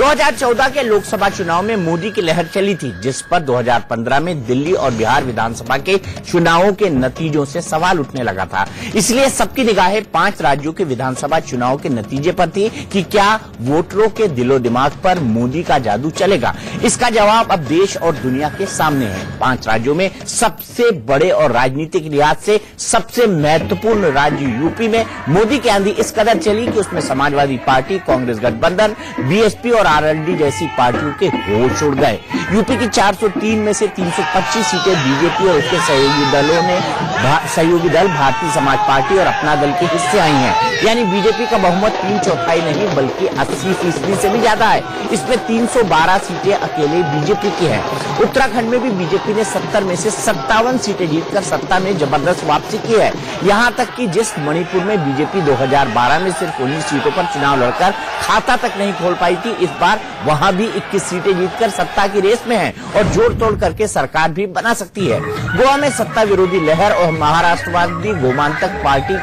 2014 के लोकसभा चुनाव में मोदी की लहर चली थी, जिस पर 2015 में दिल्ली और बिहार विधानसभा के चुनावों के नतीजों से सवाल उठने लगा था। इसलिए सबकी निगाहें 5 राज्यों के विधानसभा चुनाव के नतीजे पर थी कि क्या वोटरों के दिलो दिमाग पर मोदी का जादू चलेगा। इसका जवाब अब देश और दुनिया के सामने है। 5 राज्यों में सबसे बड़े और राजनीतिक लिहाज से सबसे महत्वपूर्ण राज्य यूपी में मोदी की आंधी इस कदर चली कि उसमें समाजवादी पार्टी, कांग्रेस गठबंधन, बीएसपी और आरएलडी जैसी पार्टियों के होश उड़ गए। यूपी की 403 में से 325 सीटें बीजेपी और उसके सहयोगी दल भारतीय समाज पार्टी और अपना दल के हिस्से आई हैं। यानी बीजेपी का बहुमत 3/4 नहीं बल्कि 80% से भी ज्यादा है। इसमें 312 सीटें अकेले बीजेपी की हैं। उत्तराखंड में भी बीजेपी ने 70 में से 57 सीटें जीतकर सत्ता में जबरदस्त वापसी की है। यहां तक कि जिस मणिपुर में बीजेपी 2012 में सिर्फ 19 सीटों पर चुनाव लड़कर खाता तक नहीं खोल पाई थी, इस बार वहां भी 21 सीटें जीतकर सत्ता की रेस में है और जोड़ तोड़ करके सरकार भी बना सकती है। गोवा में सत्ता विरोधी लहर और महाराष्ट्रवादी गोमांतक पार्टी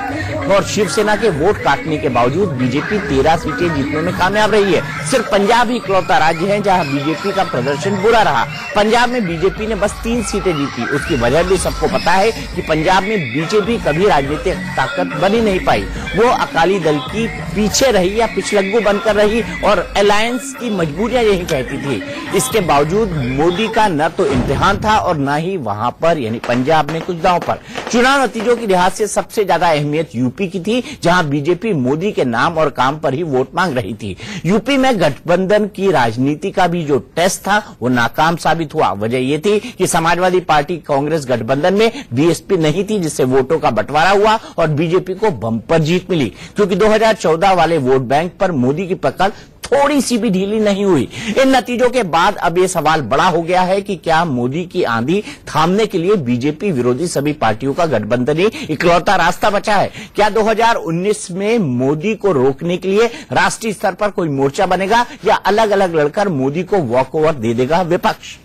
और शिवसेना के वोट काटने के बावजूद बीजेपी 13 सीटें जीतने में कामयाब रही है। सिर्फ पंजाब ही इकलौता राज्य है जहां बीजेपी का प्रदर्शन बुरा रहा। पंजाब में बीजेपी ने बस 3 सीटें जीती। उसकी वजह भी सबको पता है कि पंजाब में बीजेपी कभी राजनीतिक ताकत बनी नहीं पाई। वो अकाली दल की पीछे रही या पिछलग्गू बनकर रही और अलायंस की मजबूरियां यही कहती थी। इसके बावजूद मोदी का न तो इम्तिहान था और न ही वहां पर यानी पंजाब में कुछ दांव पर। चुनाव नतीजों की लिहाज से सबसे ज्यादा अहमियत यूपी की थी, जहां बीजेपी मोदी के नाम और काम पर ही वोट मांग रही थी। यूपी में गठबंधन की राजनीति का भी जो टेस्ट था वो नाकाम साबित हुआ। वजह ये थी कि समाजवादी पार्टी कांग्रेस गठबंधन में बीएसपी नहीं थी, जिससे वोटों का बंटवारा हुआ और बीजेपी को बंपर जीत मिली। क्योंकि 2014 वाले वोट बैंक पर मोदी की पकड़ थोड़ी सी भी ढीली नहीं हुई। इन नतीजों के बाद अब यह सवाल बड़ा हो गया है कि क्या मोदी की आंधी थामने के लिए बीजेपी विरोधी सभी पार्टियों का गठबंधन ही इकलौता रास्ता बचा है? क्या 2019 में मोदी को रोकने के लिए राष्ट्रीय स्तर पर कोई मोर्चा बनेगा या अलग अलग लड़कर मोदी को वॉकओवर दे देगा विपक्ष?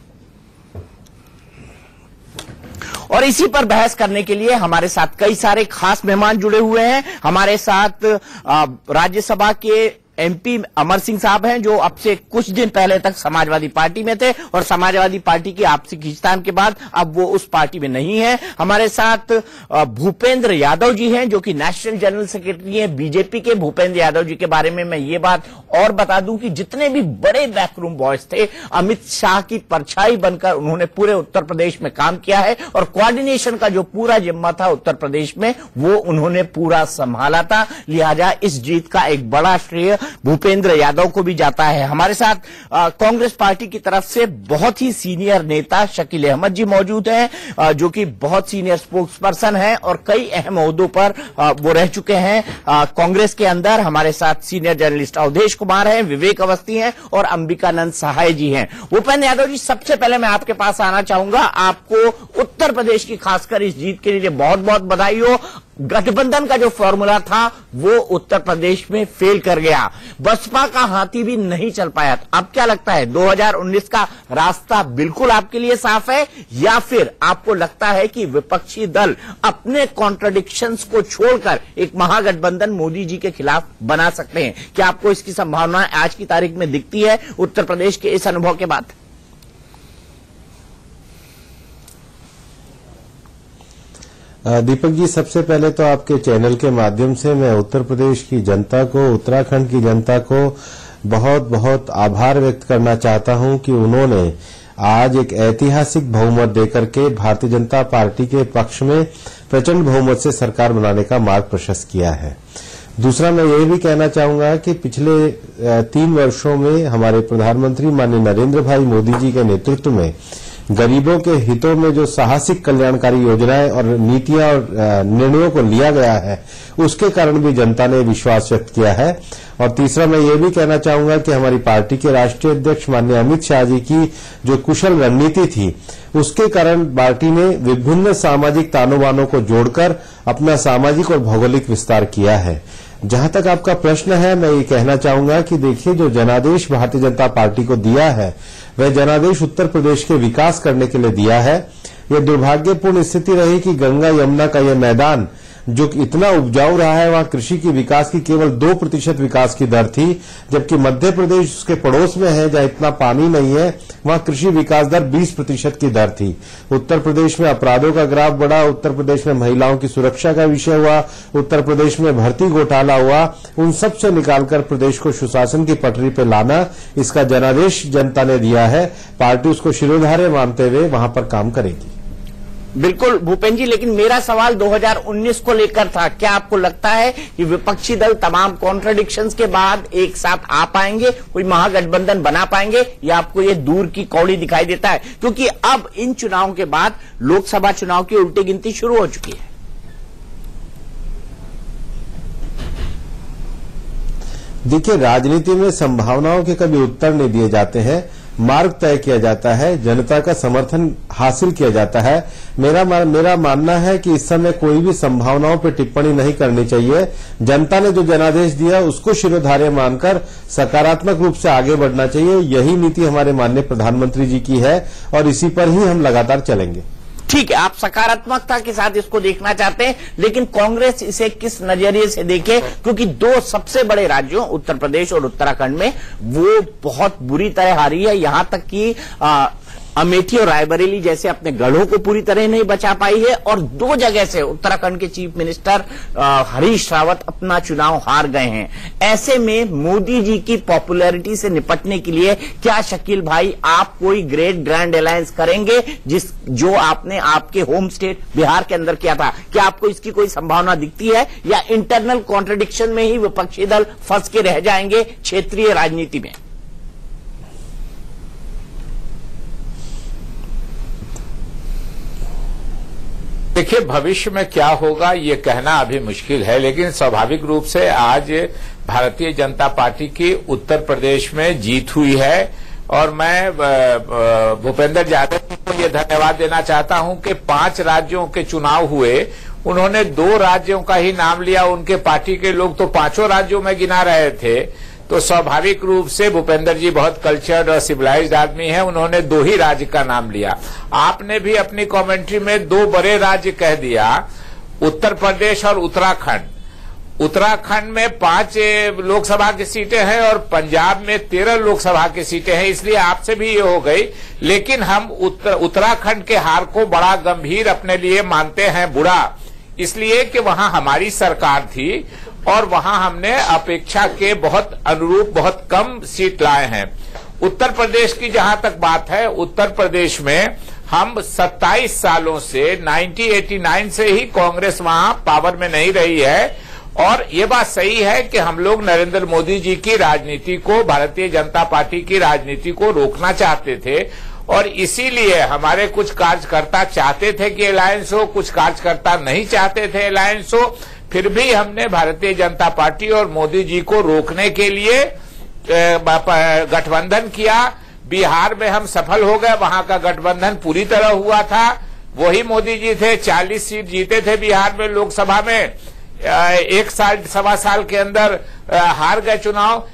और इसी पर बहस करने के लिए हमारे साथ कई सारे खास मेहमान जुड़े हुए हैं। हमारे साथ राज्यसभा के एमपी अमर सिंह साहब हैं, जो अब से कुछ दिन पहले तक समाजवादी पार्टी में थे और समाजवादी पार्टी की आपसी खींचतान के बाद अब वो उस पार्टी में नहीं है। हमारे साथ भूपेंद्र यादव जी हैं, जो कि नेशनल जनरल सेक्रेटरी हैं बीजेपी के। भूपेंद्र यादव जी के बारे में मैं ये बात और बता दूं कि जितने भी बड़े बैकरूम बॉयज थे, अमित शाह की परछाई बनकर उन्होंने पूरे उत्तर प्रदेश में काम किया है और कोऑर्डिनेशन का जो पूरा जिम्मा था उत्तर प्रदेश में वो उन्होंने पूरा संभाला था। लिहाजा इस जीत का एक बड़ा श्रेय भूपेंद्र यादव को भी जाता है। हमारे साथ कांग्रेस पार्टी की तरफ से बहुत ही सीनियर नेता शकील अहमद जी मौजूद हैं, जो कि बहुत सीनियर स्पोक्स पर्सन हैं और कई अहम ओहदों पर वो रह चुके हैं कांग्रेस के अंदर। हमारे साथ सीनियर जर्नलिस्ट अवधेश कुमार हैं, विवेक अवस्थी हैं और अंबिकानंद सहाय जी हैं। भूपेंद्र यादव जी, सबसे पहले मैं आपके पास आना चाहूंगा। आपको उत्तर प्रदेश की खासकर इस जीत के लिए बहुत बहुत बधाई हो। गठबंधन का जो फॉर्मूला था वो उत्तर प्रदेश में फेल कर गया, बसपा का हाथी भी नहीं चल पाया। अब क्या लगता है 2019 का रास्ता बिल्कुल आपके लिए साफ है या फिर आपको लगता है कि विपक्षी दल अपने कॉन्ट्रडिक्शंस को छोड़कर एक महागठबंधन मोदी जी के खिलाफ बना सकते हैं? क्या आपको इसकी संभावना आज की तारीख में दिखती है उत्तर प्रदेश के इस अनुभव के बाद? दीपक जी, सबसे पहले तो आपके चैनल के माध्यम से मैं उत्तर प्रदेश की जनता को, उत्तराखंड की जनता को बहुत बहुत आभार व्यक्त करना चाहता हूं कि उन्होंने आज एक ऐतिहासिक बहुमत देकर के भारतीय जनता पार्टी के पक्ष में प्रचंड बहुमत से सरकार बनाने का मार्ग प्रशस्त किया है। दूसरा, मैं ये भी कहना चाहूंगा कि पिछले 3 वर्षों में हमारे प्रधानमंत्री माननीय नरेंद्र भाई मोदी जी के नेतृत्व में गरीबों के हितों में जो साहसिक कल्याणकारी योजनाएं और नीतियां और निर्णयों को लिया गया है, उसके कारण भी जनता ने विश्वास व्यक्त किया है। और तीसरा, मैं ये भी कहना चाहूंगा कि हमारी पार्टी के राष्ट्रीय अध्यक्ष माननीय अमित शाह जी की जो कुशल रणनीति थी, उसके कारण पार्टी ने विभिन्न सामाजिक तानों बानों को जोड़कर अपना सामाजिक और भौगोलिक विस्तार किया है। जहां तक आपका प्रश्न है, मैं ये कहना चाहूंगा कि देखिए, जो जनादेश भारतीय जनता पार्टी को दिया है वह जनादेश उत्तर प्रदेश के विकास करने के लिए दिया है। यह दुर्भाग्यपूर्ण स्थिति रही कि गंगा यमुना का यह मैदान जो इतना उपजाऊ रहा है, वहां कृषि की विकास की केवल 2% विकास की दर थी, जबकि मध्य प्रदेश उसके पड़ोस में है जहां इतना पानी नहीं है, वहां कृषि विकास दर 20% की दर थी। उत्तर प्रदेश में अपराधों का ग्राफ बढ़ा, उत्तर प्रदेश में महिलाओं की सुरक्षा का विषय हुआ, उत्तर प्रदेश में भर्ती घोटाला हुआ। उन सब से निकालकर प्रदेश को सुशासन की पटरी पर लाना, इसका जनादेश जनता ने दिया है। पार्टी उसको शिरोधार्य मानते हुए वहां पर काम करेगी। बिल्कुल भूपेंद्र जी, लेकिन मेरा सवाल 2019 को लेकर था। क्या आपको लगता है कि विपक्षी दल तमाम कॉन्ट्रडिक्शंस के बाद एक साथ आ पाएंगे, कोई महागठबंधन बना पाएंगे, या आपको ये दूर की कौड़ी दिखाई देता है? क्योंकि अब इन चुनावों के बाद लोकसभा चुनाव की उल्टी गिनती शुरू हो चुकी है। देखिए, राजनीति में संभावनाओं के कभी उत्तर नहीं दिए जाते हैं, मार्ग तय किया जाता है, जनता का समर्थन हासिल किया जाता है। मेरा मानना है कि इस समय कोई भी संभावनाओं पर टिप्पणी नहीं करनी चाहिए। जनता ने जो जनादेश दिया उसको शिरोधार्य मानकर सकारात्मक रूप से आगे बढ़ना चाहिए। यही नीति हमारे माननीय प्रधानमंत्री जी की है और इसी पर ही हम लगातार चलेंगे। ठीक है, आप सकारात्मकता के साथ इसको देखना चाहते हैं, लेकिन कांग्रेस इसे किस नजरिए से देखे? क्योंकि दो सबसे बड़े राज्यों उत्तर प्रदेश और उत्तराखंड में वो बहुत बुरी तरह हारी है। यहां तक कि अमेठी और रायबरेली जैसे अपने गढ़ों को पूरी तरह नहीं बचा पाई है, और 2 जगह से उत्तराखंड के चीफ मिनिस्टर हरीश रावत अपना चुनाव हार गए हैं। ऐसे में मोदी जी की पॉपुलैरिटी से निपटने के लिए क्या शकील भाई आप कोई ग्रैंड अलायंस करेंगे, जो आपने आपके होम स्टेट बिहार के अंदर किया था? क्या आपको इसकी कोई संभावना दिखती है, या इंटरनल कॉन्ट्रडिक्शन में ही विपक्षी दल फंस के रह जाएंगे क्षेत्रीय राजनीति में? देखिए, भविष्य में क्या होगा ये कहना अभी मुश्किल है, लेकिन स्वाभाविक रूप से आज भारतीय जनता पार्टी की उत्तर प्रदेश में जीत हुई है। और मैं भूपेंद्र यादव जी को ये धन्यवाद देना चाहता हूं कि 5 राज्यों के चुनाव हुए, उन्होंने 2 राज्यों का ही नाम लिया। उनके पार्टी के लोग तो 5 राज्यों में गिना रहे थे। तो स्वाभाविक रूप से भूपेंद्र जी बहुत कल्चर्ड और सिविलाइज्ड आदमी हैं, उन्होंने 2 ही राज्य का नाम लिया। आपने भी अपनी कमेंट्री में 2 बड़े राज्य कह दिया, उत्तर प्रदेश और उत्तराखंड। उत्तराखंड में 5 लोकसभा की सीटें हैं और पंजाब में 13 लोकसभा की सीटें हैं, इसलिए आपसे भी ये हो गई। लेकिन हम उत्तराखंड के हार को बड़ा गंभीर अपने लिए मानते हैं, बुरा, इसलिए कि वहां हमारी सरकार थी और वहां हमने अपेक्षा के बहुत अनुरूप बहुत कम सीट लाए हैं। उत्तर प्रदेश की जहां तक बात है, उत्तर प्रदेश में हम 27 सालों से 1989 से ही कांग्रेस वहां पावर में नहीं रही है। और ये बात सही है कि हम लोग नरेंद्र मोदी जी की राजनीति को, भारतीय जनता पार्टी की राजनीति को रोकना चाहते थे, और इसीलिए हमारे कुछ कार्यकर्ता चाहते थे कि अलायंस हो, कुछ कार्यकर्ता नहीं चाहते थे अलायंस हो। फिर भी हमने भारतीय जनता पार्टी और मोदी जी को रोकने के लिए गठबंधन किया। बिहार में हम सफल हो गए, वहां का गठबंधन पूरी तरह हुआ था, वही मोदी जी थे, 40 सीट जीते थे बिहार में लोकसभा में, 1 साल 1.25 साल के अंदर हार गए चुनाव।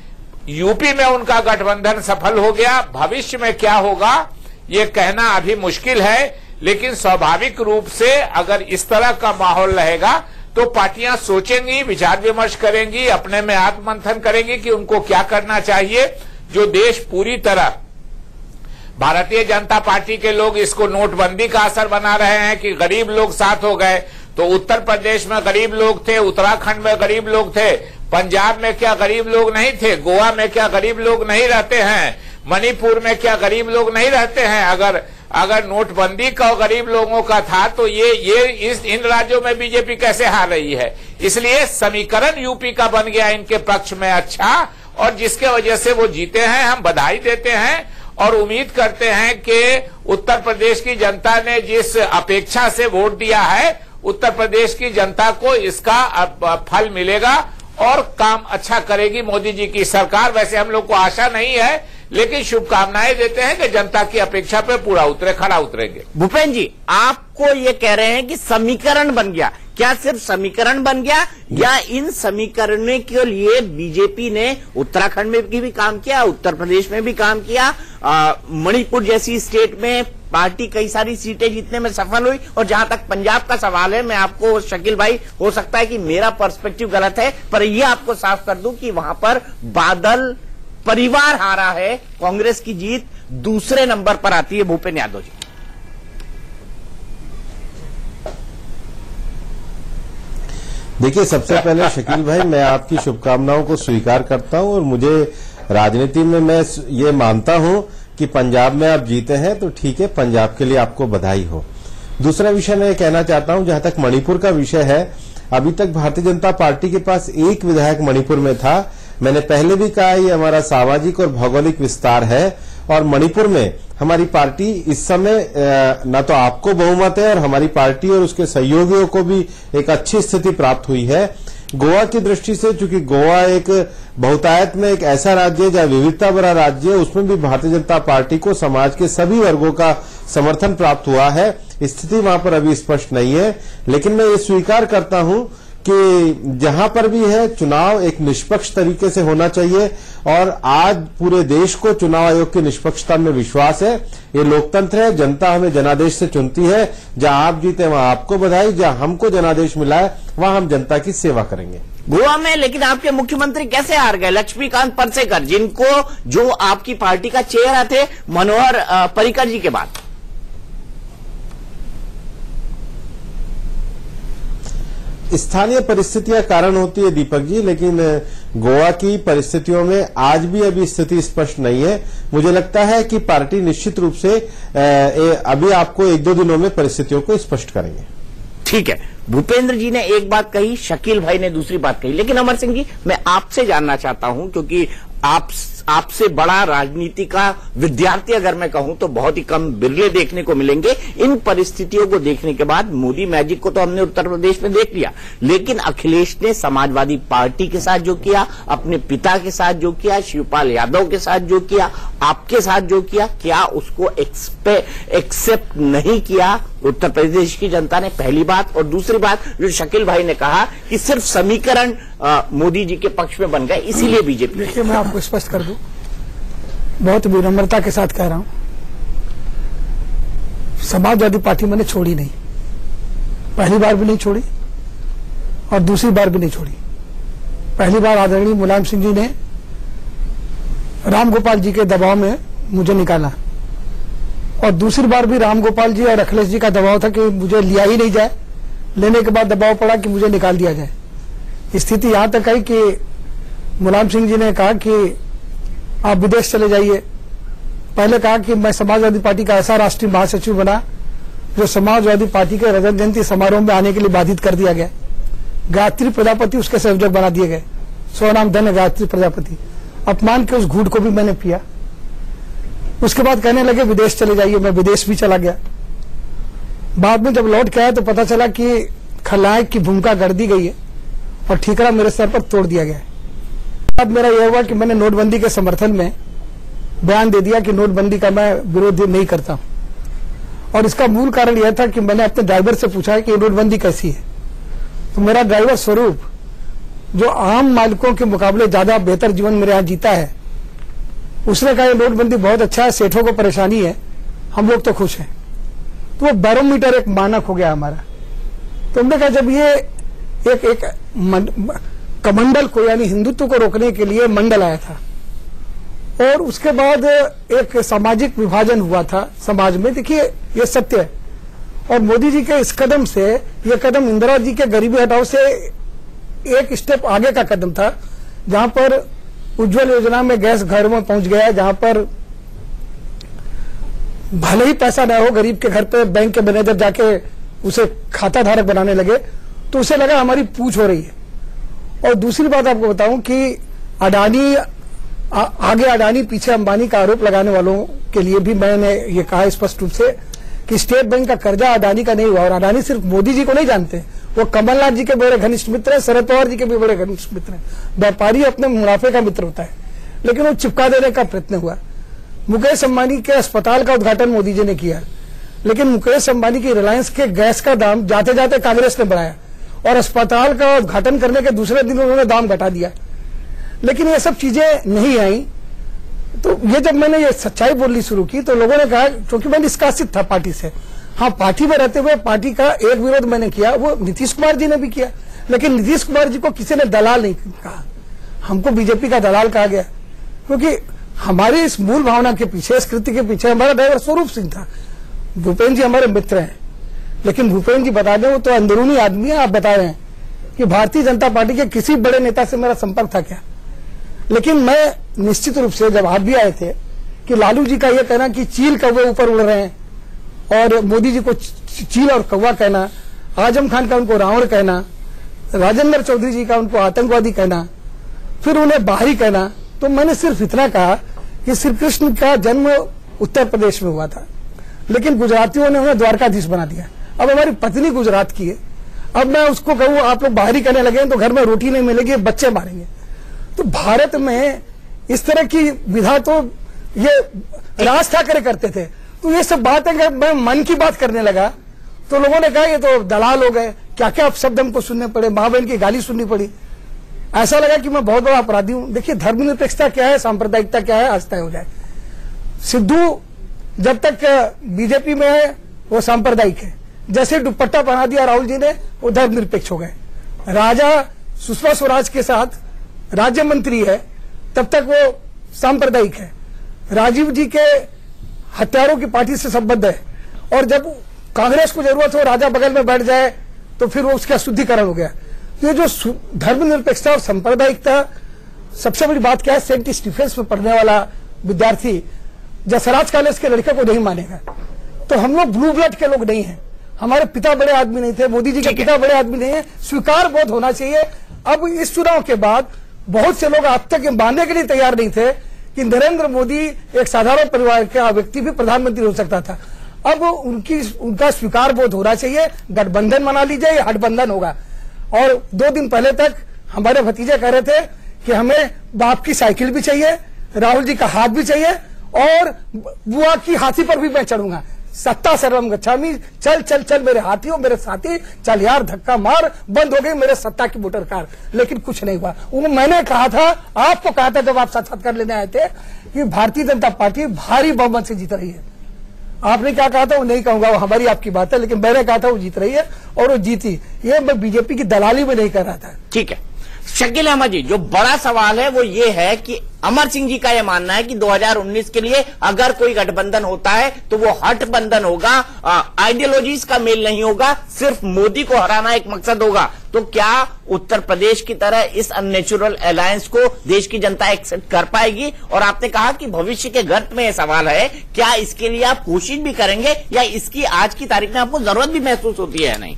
यूपी में उनका गठबंधन सफल हो गया। भविष्य में क्या होगा ये कहना अभी मुश्किल है, लेकिन स्वाभाविक रूप से अगर इस तरह का माहौल रहेगा तो पार्टियां सोचेंगी, विचार विमर्श करेंगी, अपने में आत्ममंथन करेंगी कि उनको क्या करना चाहिए। जो देश पूरी तरह, भारतीय जनता पार्टी के लोग इसको नोटबंदी का असर बना रहे हैं कि गरीब लोग साथ हो गए, तो उत्तर प्रदेश में गरीब लोग थे, उत्तराखंड में गरीब लोग थे, पंजाब में क्या गरीब लोग नहीं थे, गोवा में क्या गरीब लोग नहीं रहते हैं, मणिपुर में क्या गरीब लोग नहीं रहते हैं? अगर नोटबंदी का गरीब लोगों का था तो इन राज्यों में बीजेपी कैसे हार रही है? इसलिए समीकरण यूपी का बन गया इनके पक्ष में अच्छा, और जिसके वजह से वो जीते हैं। हम बधाई देते हैं और उम्मीद करते हैं कि उत्तर प्रदेश की जनता ने जिस अपेक्षा से वोट दिया है, उत्तर प्रदेश की जनता को इसका फल मिलेगा और काम अच्छा करेगी मोदी जी की सरकार। वैसे हम लोग को आशा नहीं है, लेकिन शुभकामनाएं देते हैं कि जनता की अपेक्षा पे पूरा खरा उतरेंगे। भूपेंद्र जी, आपको ये कह रहे हैं कि समीकरण बन गया, क्या सिर्फ समीकरण बन गया, या इन समीकरणों के लिए बीजेपी ने उत्तराखंड में भी काम किया, उत्तर प्रदेश में भी काम किया, मणिपुर जैसी स्टेट में पार्टी कई सारी सीटें जीतने में सफल हुई। और जहां तक पंजाब का सवाल है, मैं आपको शकील भाई, हो सकता है कि मेरा पर्सपेक्टिव गलत है, पर यह आपको साफ कर दूं कि वहां पर बादल परिवार हारा है, कांग्रेस की जीत दूसरे नंबर पर आती है। भूपेंद्र यादव जी, देखिए, सबसे पहले शकील भाई, मैं आपकी शुभकामनाओं को स्वीकार करता हूं और मुझे राजनीति में मैं ये मानता हूं कि पंजाब में आप जीते हैं तो ठीक है, पंजाब के लिए आपको बधाई हो। दूसरा विषय मैं कहना चाहता हूं, जहां तक मणिपुर का विषय है, अभी तक भारतीय जनता पार्टी के पास एक विधायक मणिपुर में था। मैंने पहले भी कहा, ये हमारा सामाजिक और भौगोलिक विस्तार है और मणिपुर में हमारी पार्टी इस समय न तो आपको बहुमत है और हमारी पार्टी और उसके सहयोगियों को भी एक अच्छी स्थिति प्राप्त हुई है। गोवा की दृष्टि से, चूंकि गोवा एक बहुतायत में एक ऐसा राज्य है जहां विविधता भरा राज्य है, उसमें भी भारतीय जनता पार्टी को समाज के सभी वर्गों का समर्थन प्राप्त हुआ है। स्थिति वहां पर अभी स्पष्ट नहीं है, लेकिन मैं ये स्वीकार करता हूं कि जहां पर भी है, चुनाव एक निष्पक्ष तरीके से होना चाहिए और आज पूरे देश को चुनाव आयोग की निष्पक्षता में विश्वास है। ये लोकतंत्र है, जनता हमें जनादेश से चुनती है। जहां आप जीते वहां आपको बधाई, जहां हमको जनादेश मिला है वहां हम जनता की सेवा करेंगे। गोवा में लेकिन आपके मुख्यमंत्री कैसे हार गए? लक्ष्मीकांत परसेकर, जिनको जो आपकी पार्टी का चेहरा थे मनोहर पर्रिकर जी के बाद। स्थानीय परिस्थितियां कारण होती है दीपक जी, लेकिन गोवा की परिस्थितियों में आज भी अभी स्थिति स्पष्ट नहीं है। मुझे लगता है कि पार्टी निश्चित रूप से अभी आपको 1-2 दिनों में परिस्थितियों को स्पष्ट करेंगे। ठीक है, भूपेंद्र जी ने एक बात कही, शकील भाई ने दूसरी बात कही, लेकिन अमर सिंह जी, मैं आपसे जानना चाहता हूं, क्योंकि आपसे बड़ा राजनीति का विद्यार्थी अगर मैं कहूं तो बहुत ही कम बिरले देखने को मिलेंगे। इन परिस्थितियों को देखने के बाद मोदी मैजिक को तो हमने उत्तर प्रदेश में देख लिया, लेकिन अखिलेश ने समाजवादी पार्टी के साथ जो किया, अपने पिता के साथ जो किया, शिवपाल यादव के साथ जो किया, आपके साथ जो किया, क्या उसको एक्सेप्ट नहीं किया उत्तर प्रदेश की जनता ने? पहली बात। और दूसरी बात, जो शकील भाई ने कहा कि सिर्फ समीकरण मोदी जी के पक्ष में बन गए, इसीलिए बीजेपी। देखिए, मैं आपको स्पष्ट कर दूं, बहुत विनम्रता के साथ कह रहा हूं, समाजवादी पार्टी मैंने छोड़ी नहीं, पहली बार भी नहीं छोड़ी और दूसरी बार भी नहीं छोड़ी। पहली बार आदरणीय मुलायम सिंह जी ने रामगोपाल जी के दबाव में मुझे निकाला और दूसरी बार भी रामगोपाल जी और अखिलेश जी का दबाव था कि मुझे लिया ही नहीं जाए, लेने के बाद दबाव पड़ा कि मुझे निकाल दिया जाए। स्थिति यहां तक आई कि मुलायम सिंह जी ने कहा कि आप विदेश चले जाइए। पहले कहा कि मैं समाजवादी पार्टी का ऐसा राष्ट्रीय महासचिव बना जो समाजवादी पार्टी के रजत जयंती समारोह में आने के लिए बाधित कर दिया गया। गायत्री प्रजापति उसके संयोजक बना दिए गए, स्वनाम धन्य गायत्री प्रजापति। अपमान के उस घूंट को भी मैंने पिया। उसके बाद कहने लगे विदेश चले जाइए, मैं विदेश भी चला गया। बाद में जब लौट के आया तो पता चला कि खलनायक की भूमिका गढ़ दी गई है और ठीकरा मेरे सर पर तोड़ दिया गया है। बाद मेरा यह हुआ कि मैंने नोटबंदी के समर्थन में बयान दे दिया कि नोटबंदी का मैं विरोध नहीं करता हूं। और इसका मूल कारण यह था कि मैंने अपने ड्राइवर से पूछा कि नोटबंदी कैसी है, तो मेरा ड्राइवर स्वरूप, जो आम मालिकों के मुकाबले ज्यादा बेहतर जीवन मेरे यहां जीता है, उसने कहा नोटबंदी बहुत अच्छा है, सेठों को परेशानी है, हम लोग तो खुश हैं। तो वो बैरोमीटर एक मानक हो गया हमारा। तो हमने कहा जब ये एक कमंडल को, यानी हिंदुत्व को रोकने के लिए मंडल आया था और उसके बाद एक सामाजिक विभाजन हुआ था समाज में, देखिए ये सत्य है। और मोदी जी के इस कदम से, ये कदम इंदिरा जी के गरीबी हटाओ से एक स्टेप आगे का कदम था, जहां पर उज्जवल योजना में गैस घर में पहुंच गया, जहां पर भले ही पैसा न हो, गरीब के घर पे बैंक के मैनेजर जाके उसे खाता धारक बनाने लगे तो उसे लगा हमारी पूछ हो रही है। और दूसरी बात आपको बताऊं कि अडानी आगे अडानी पीछे अंबानी का आरोप लगाने वालों के लिए भी मैंने ये कहा स्पष्ट रूप से कि स्टेट बैंक का कर्जा अडानी का नहीं हुआ। और अडानी सिर्फ मोदी जी को नहीं जानते, वो कमलनाथ जी के बड़े घनिष्ठ मित्र हैं, शरद पवार जी के भी बड़े घनिष्ठ मित्र हैं। व्यापारी अपने मुनाफे का मित्र होता है, लेकिन वो चिपका देने का प्रयत्न हुआ। मुकेश अंबानी के अस्पताल का उद्घाटन मोदी जी ने किया, लेकिन मुकेश अंबानी की रिलायंस के गैस का दाम जाते जाते कांग्रेस ने बढ़ाया और अस्पताल का उद्घाटन करने के दूसरे दिन उन्होंने दाम घटा दिया। लेकिन ये सब चीजें नहीं आई तो ये जब मैंने ये सच्चाई बोलनी शुरू की तो लोगों ने कहा, क्योंकि मैं निष्कासित था पार्टी से, हाँ पार्टी में रहते हुए पार्टी का एक विरोध मैंने किया, वो नीतीश कुमार जी ने भी किया, लेकिन नीतीश कुमार जी को किसी ने दलाल नहीं कहा, हमको बीजेपी का दलाल कहा गया, क्योंकि हमारी इस मूल भावना के पीछे, इस कृति के पीछे हमारा ड्राइवर स्वरूप सिंह था। भूपेन्द्र जी हमारे मित्र हैं, लेकिन भूपेन्द्र जी बता दें, वो तो अंदरूनी आदमी है, आप बता रहे हैं कि भारतीय जनता पार्टी के किसी बड़े नेता से मेरा संपर्क था क्या। लेकिन मैं निश्चित रूप से, जब आप भी आए थे, कि लालू जी का यह कहना कि चील कौवे ऊपर उड़ रहे हैं और मोदी जी को चील और कौवा कहना, आजम खान का उनको रावण कहना, राजेंद्र चौधरी जी का उनको आतंकवादी कहना, फिर उन्हें बाहरी कहना, तो मैंने सिर्फ इतना कहा कि श्री कृष्ण का जन्म उत्तर प्रदेश में हुआ था, लेकिन गुजरातियों ने उन्हें द्वारकाधीश बना दिया। अब हमारी पत्नी गुजरात की है, अब मैं उसको कहूं आप लोग बाहरी कहने लगे तो घर में रोटी नहीं मिलेगी, बच्चे मारेंगे। तो भारत में इस तरह की विधा तो ये राज ठाकरे करते थे। तो ये सब बात है, मैं मन की बात करने लगा तो लोगों ने कहा ये तो दलाल हो गए, क्या क्या शब्द हमको सुनने पड़े, मां बहन की गाली सुननी पड़ी। ऐसा लगा कि मैं बहुत बड़ा अपराधी हूं। देखिए, धर्मनिरपेक्षता क्या है, सांप्रदायिकता क्या है, आज तय हो जाए। सिद्धू जब तक बीजेपी में है वो सांप्रदायिक है, जैसे दुपट्टा पहना दिया राहुल जी ने वो धर्मनिरपेक्ष हो गए। राजा सुषमा स्वराज के साथ राज्य मंत्री है तब तक वो सांप्रदायिक है। राजीव जी के हत्यारों की पार्टी से संबद्ध है, और जब कांग्रेस को जरूरत हो राजा बगल में बैठ जाए तो फिर वो उसका शुद्धिकरण हो गया। ये जो धर्मनिरपेक्षता और सांप्रदायिकता, सबसे बड़ी बात क्या है, सेंट स्टीफेंस में पढ़ने वाला विद्यार्थी जसराज कॉलेज के लड़के को नहीं मानेगा। तो हम लोग ब्लू ब्लड के लोग नहीं हैं, हमारे पिता बड़े आदमी नहीं थे, मोदी जी के पिता बड़े आदमी नहीं है, स्वीकार बोध होना चाहिए। अब इस चुनाव के बाद बहुत से लोग अब तक मानने के लिए तैयार नहीं थे कि नरेंद्र मोदी एक साधारण परिवार का व्यक्ति भी प्रधानमंत्री हो सकता था। अब उनका स्वीकार बोध होना चाहिए, गठबंधन बना लीजिए, हठबंधन होगा। और 2 दिन पहले तक हमारे भतीजे कह रहे थे कि हमें बाप की साइकिल भी चाहिए, राहुल जी का हाथ भी चाहिए, और बुआ की हाथी पर भी मैं चढ़ूंगा। सत्ता सर्वम गच्छामि, चल चल चल मेरे हाथियों मेरे साथी, चल यार धक्का मार, बंद हो गई मेरे सत्ता की मोटर कार। लेकिन कुछ नहीं हुआ। वो मैंने कहा था, आपको कहा था जब आप साक्षात्कार लेने आए थे कि भारतीय जनता पार्टी भारी बहुमत से जीत रही है। आपने क्या कहा था वो नहीं कहूंगा, वो हमारी आपकी बात है, लेकिन मैंने कहा था वो जीत रही है और वो जीती। ये मैं बीजेपी की दलाली में नहीं कर रहा था। ठीक है शकील अहमद जी, जो बड़ा सवाल है वो ये है कि अमर सिंह जी का यह मानना है कि 2019 के लिए अगर कोई गठबंधन होता है तो वो हठबंधन होगा, आइडियोलॉजीज का मेल नहीं होगा, सिर्फ मोदी को हराना एक मकसद होगा। तो क्या उत्तर प्रदेश की तरह इस अननेचुरल अलायंस को देश की जनता एक्सेप्ट कर पाएगी? और आपने कहा कि भविष्य के गर्त में यह सवाल है, क्या इसके लिए आप कोशिश भी करेंगे या इसकी आज की तारीख में आपको जरूरत भी महसूस होती है? नहीं,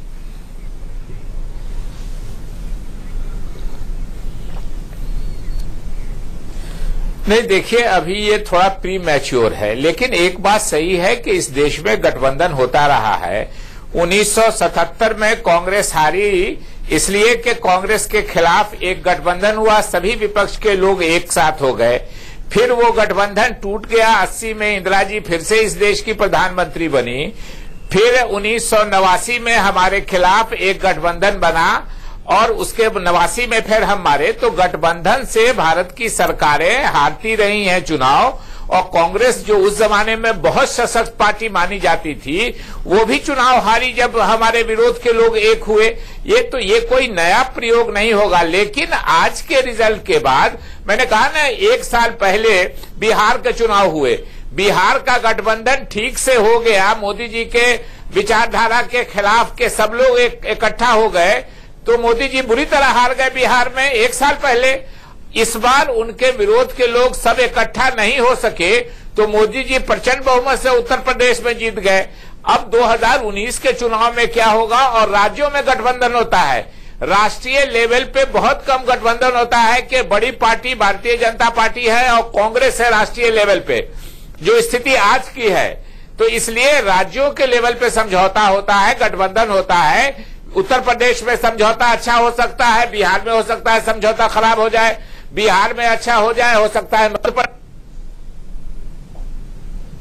नहीं, देखिए अभी ये थोड़ा प्री मैच्योर है, लेकिन एक बात सही है कि इस देश में गठबंधन होता रहा है। 1977 में कांग्रेस हारी इसलिए कि कांग्रेस के खिलाफ एक गठबंधन हुआ, सभी विपक्ष के लोग एक साथ हो गए, फिर वो गठबंधन टूट गया। 80 में इंदिरा जी फिर से इस देश की प्रधानमंत्री बनी, फिर 1989 में हमारे खिलाफ एक गठबंधन बना और उसके 89 में फिर हम मारे। तो गठबंधन से भारत की सरकारें हारती रही हैं चुनाव, और कांग्रेस जो उस जमाने में बहुत सशक्त पार्टी मानी जाती थी वो भी चुनाव हारी जब हमारे विरोध के लोग एक हुए। ये कोई नया प्रयोग नहीं होगा। लेकिन आज के रिजल्ट के बाद, मैंने कहा ना, 1 साल पहले बिहार के चुनाव हुए, बिहार का गठबंधन ठीक से हो गया, मोदी जी के विचारधारा के खिलाफ के सब लोग इकट्ठा हो गए, तो मोदी जी बुरी तरह हार गए बिहार में 1 साल पहले। इस बार उनके विरोध के लोग सब इकट्ठा नहीं हो सके तो मोदी जी प्रचंड बहुमत से उत्तर प्रदेश में जीत गए। अब 2019 के चुनाव में क्या होगा? और राज्यों में गठबंधन होता है, राष्ट्रीय लेवल पे बहुत कम गठबंधन होता है कि बड़ी पार्टी भारतीय जनता पार्टी है और कांग्रेस है राष्ट्रीय लेवल पे, जो स्थिति आज की है। तो इसलिए राज्यों के लेवल पे समझौता होता है, गठबंधन होता है। उत्तर प्रदेश में समझौता अच्छा हो सकता है, बिहार में हो सकता है समझौता खराब हो जाए, बिहार में अच्छा हो जाए, हो सकता है मध्य प्रदेश।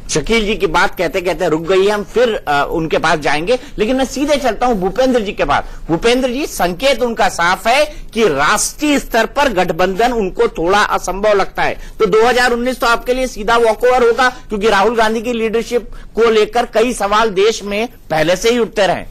शकील जी की बात कहते कहते रुक गई है, हम फिर उनके पास जाएंगे, लेकिन मैं सीधे चलता हूं भूपेंद्र जी के पास। भूपेंद्र जी, संकेत उनका साफ है कि राष्ट्रीय स्तर पर गठबंधन उनको थोड़ा असंभव लगता है। तो 2019 तो आपके लिए सीधा वॉकओवर होगा, क्योंकि राहुल गांधी की लीडरशिप को लेकर कई सवाल देश में पहले से ही उठते रहे।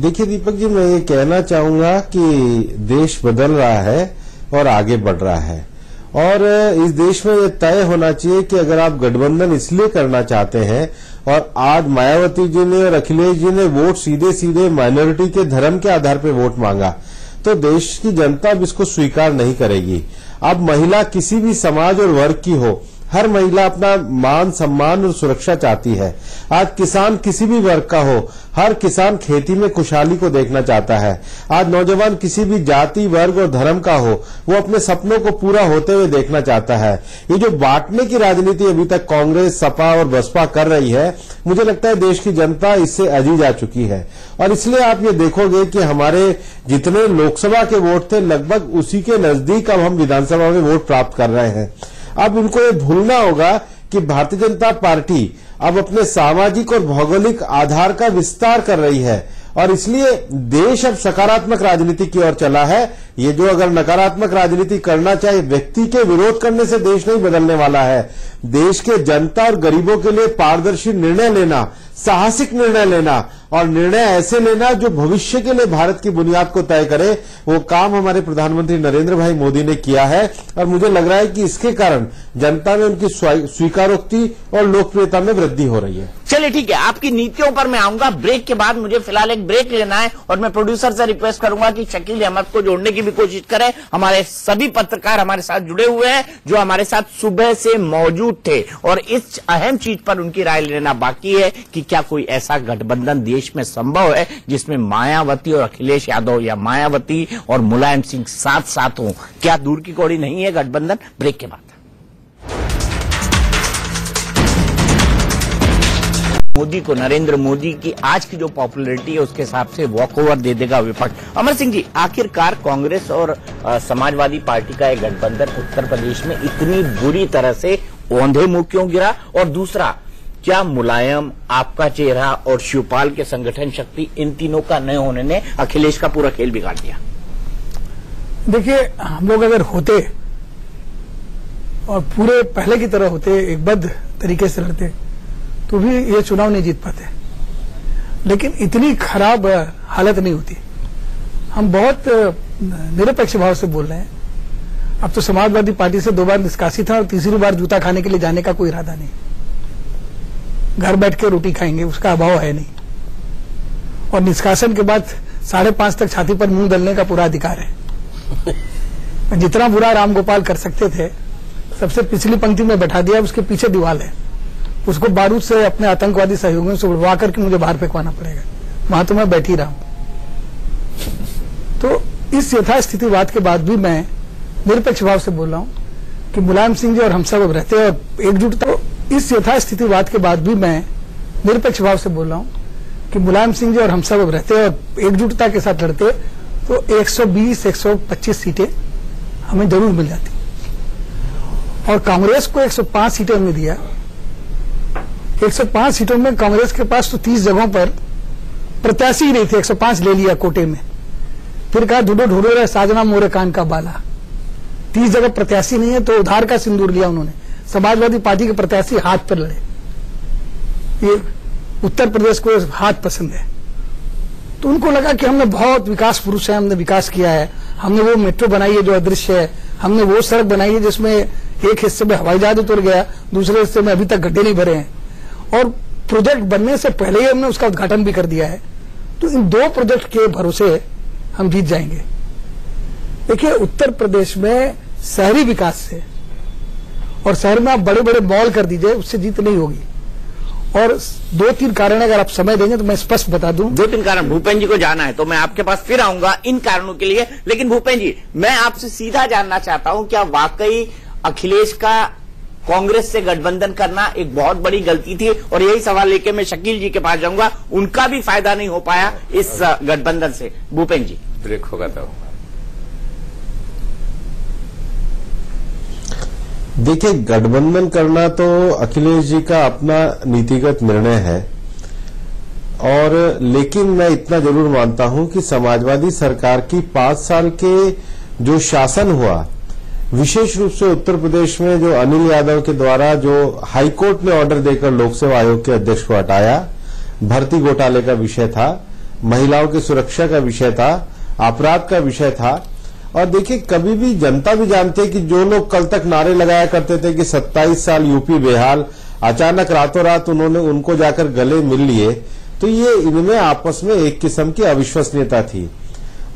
देखिए दीपक जी, मैं ये कहना चाहूंगा कि देश बदल रहा है और आगे बढ़ रहा है, और इस देश में ये तय होना चाहिए कि अगर आप गठबंधन इसलिए करना चाहते हैं, और आज मायावती जी ने और अखिलेश जी ने वोट सीधे सीधे माइनॉरिटी के धर्म के आधार पर वोट मांगा, तो देश की जनता अब इसको स्वीकार नहीं करेगी। अब महिला किसी भी समाज और वर्ग की हो, हर महिला अपना मान सम्मान और सुरक्षा चाहती है। आज किसान किसी भी वर्ग का हो, हर किसान खेती में खुशहाली को देखना चाहता है। आज नौजवान किसी भी जाति वर्ग और धर्म का हो, वो अपने सपनों को पूरा होते हुए देखना चाहता है। ये जो बांटने की राजनीति अभी तक कांग्रेस, सपा और बसपा कर रही है, मुझे लगता है देश की जनता इससे अजीज आ चुकी है। और इसलिए आप ये देखोगे कि हमारे जितने लोकसभा के वोट थे, लगभग उसी के नजदीक अब हम विधानसभा में वोट प्राप्त कर रहे हैं। अब इनको ये भूलना होगा कि भारतीय जनता पार्टी अब अपने सामाजिक और भौगोलिक आधार का विस्तार कर रही है, और इसलिए देश अब सकारात्मक राजनीति की ओर चला है। ये जो अगर नकारात्मक राजनीति करना चाहे, व्यक्ति के विरोध करने से देश नहीं बदलने वाला है। देश के जनता और गरीबों के लिए पारदर्शी निर्णय लेना, साहसिक निर्णय लेना, और निर्णय ऐसे लेना जो भविष्य के लिए भारत की बुनियाद को तय करे, वो काम हमारे प्रधानमंत्री नरेंद्र भाई मोदी ने किया है। और मुझे लग रहा है कि इसके कारण जनता में उनकी स्वीकारोक्ति और लोकप्रियता में वृद्धि हो रही है। चलिए ठीक है, आपकी नीतियों पर मैं आऊंगा ब्रेक के बाद। मुझे फिलहाल एक ब्रेक लेना है, और मैं प्रोड्यूसर से रिक्वेस्ट करूंगा कि शकील अहमद को जोड़ने की भी कोशिश करें। हमारे सभी पत्रकार हमारे साथ जुड़े हुए हैं, जो हमारे साथ सुबह से मौजूद थे, और इस अहम चीज पर उनकी राय लेना बाकी है कि क्या कोई ऐसा गठबंधन देश में संभव है जिसमें मायावती और अखिलेश यादव, या मायावती और मुलायम सिंह साथ साथ हों। क्या दूर की कौड़ी नहीं है गठबंधन? ब्रेक के बाद। मोदी को, नरेंद्र मोदी की आज की जो पॉपुलैरिटी है, उसके हिसाब से वॉकओवर दे देगा विपक्ष। अमर सिंह जी, आखिरकार कांग्रेस और समाजवादी पार्टी का एक गठबंधन उत्तर प्रदेश में इतनी बुरी तरह से औंधे मुंह क्यों गिरा? और दूसरा, क्या मुलायम, आपका चेहरा और शिवपाल के संगठन शक्ति, इन तीनों का न होने ने अखिलेश का पूरा खेल बिगाड़ दिया? देखिए, हम लोग अगर होते और पूरे पहले की तरह होते, एक बद्ध तरीके से लड़ते, तो भी ये चुनाव नहीं जीत पाते। लेकिन इतनी खराब हालत नहीं होती। हम बहुत निरपेक्ष भाव से बोल रहे हैं। अब तो समाजवादी पार्टी से 2 बार निष्कासित है, और तीसरी बार जूता खाने के लिए जाने का कोई इरादा नहीं। घर बैठ के रोटी खाएंगे, उसका अभाव है नहीं। और निष्कासन के बाद 5:30 तक छाती पर मुंह दलने का पूरा अधिकार है। जितना बुरा रामगोपाल कर सकते थे, सबसे पिछली पंक्ति में बैठा दिया, उसके पीछे दीवार है, उसको बारूद से अपने आतंकवादी सहयोगियों से उड़वा करके मुझे बाहर फेंकवाना पड़ेगा। वहां तो मैं बैठ ही रहा हूं। तो इस यथास्थितिवाद के बाद भी मैं निरपेक्ष भाव से बोल रहा हूं कि मुलायम सिंह जी और हम सब रहते हैं और एकजुटता। इस यथास्थितिवाद के बाद भी मैं निरपेक्ष भाव से बोल रहा हूं कि मुलायम सिंह जी और हम सब रहते और एकजुटता के साथ लड़ते, तो 120-125 सीटें हमें जरूर मिल जाती। और कांग्रेस को 105 सीटें हमने दिया। 105 सीटों में कांग्रेस के पास तो 30 जगहों पर प्रत्याशी ही नहीं थे, 105 ले लिया कोटे में। फिर कहा ढूंढो ढूंढो रे साजना मोरे कान का बाला। 30 जगह प्रत्याशी नहीं है, तो उधार का सिंदूर लिया उन्होंने। समाजवादी पार्टी के प्रत्याशी हाथ पर लड़े। ये उत्तर प्रदेश को हाथ पसंद है, तो उनको लगा कि हमने बहुत विकास पुरुष है, हमने विकास किया है, हमने वो मेट्रो बनाई है जो अदृश्य है, हमने वो सड़क बनाई है जिसमें एक हिस्से में हवाई जहाज उतर गया, दूसरे हिस्से में अभी तक गड्ढे नहीं भरे हैं, और प्रोजेक्ट बनने से पहले ही हमने उसका उद्घाटन भी कर दिया है। तो इन 2 प्रोजेक्ट के भरोसे हम जीत जाएंगे। देखिए, उत्तर प्रदेश में शहरी विकास से, और शहर में आप बड़े बड़े मॉल कर दीजिए, उससे जीत नहीं होगी। और 2-3 कारण अगर आप समय देंगे तो मैं स्पष्ट बता दूं। 2-3 कारण भूपेंद्र जी को जाना है, तो मैं आपके पास फिर आऊंगा इन कारणों के लिए। लेकिन भूपेंद्र जी, मैं आपसे सीधा जानना चाहता हूं, क्या वाकई अखिलेश का कांग्रेस से गठबंधन करना एक बहुत बड़ी गलती थी? और यही सवाल लेके मैं शकील जी के पास जाऊंगा, उनका भी फायदा नहीं हो पाया इस गठबंधन से। भूपेंद्र जी, ब्रेक होगा तो देखिए, गठबंधन करना तो अखिलेश जी का अपना नीतिगत निर्णय है, और लेकिन मैं इतना जरूर मानता हूं कि समाजवादी सरकार की 5 साल के जो शासन हुआ, विशेष रूप से उत्तर प्रदेश में जो अनिल यादव के द्वारा जो हाईकोर्ट ने ऑर्डर देकर लोक सेवा आयोग के अध्यक्ष को हटाया, भर्ती घोटाले का विषय था, महिलाओं की सुरक्षा का विषय था, अपराध का विषय था। और देखिए, कभी भी जनता भी जानती है कि जो लोग कल तक नारे लगाया करते थे कि 27 साल यूपी बेहाल, अचानक रातों रात उन्होंने उनको जाकर गले मिल लिए, तो ये इनमें आपस में एक किस्म की अविश्वसनीयता थी।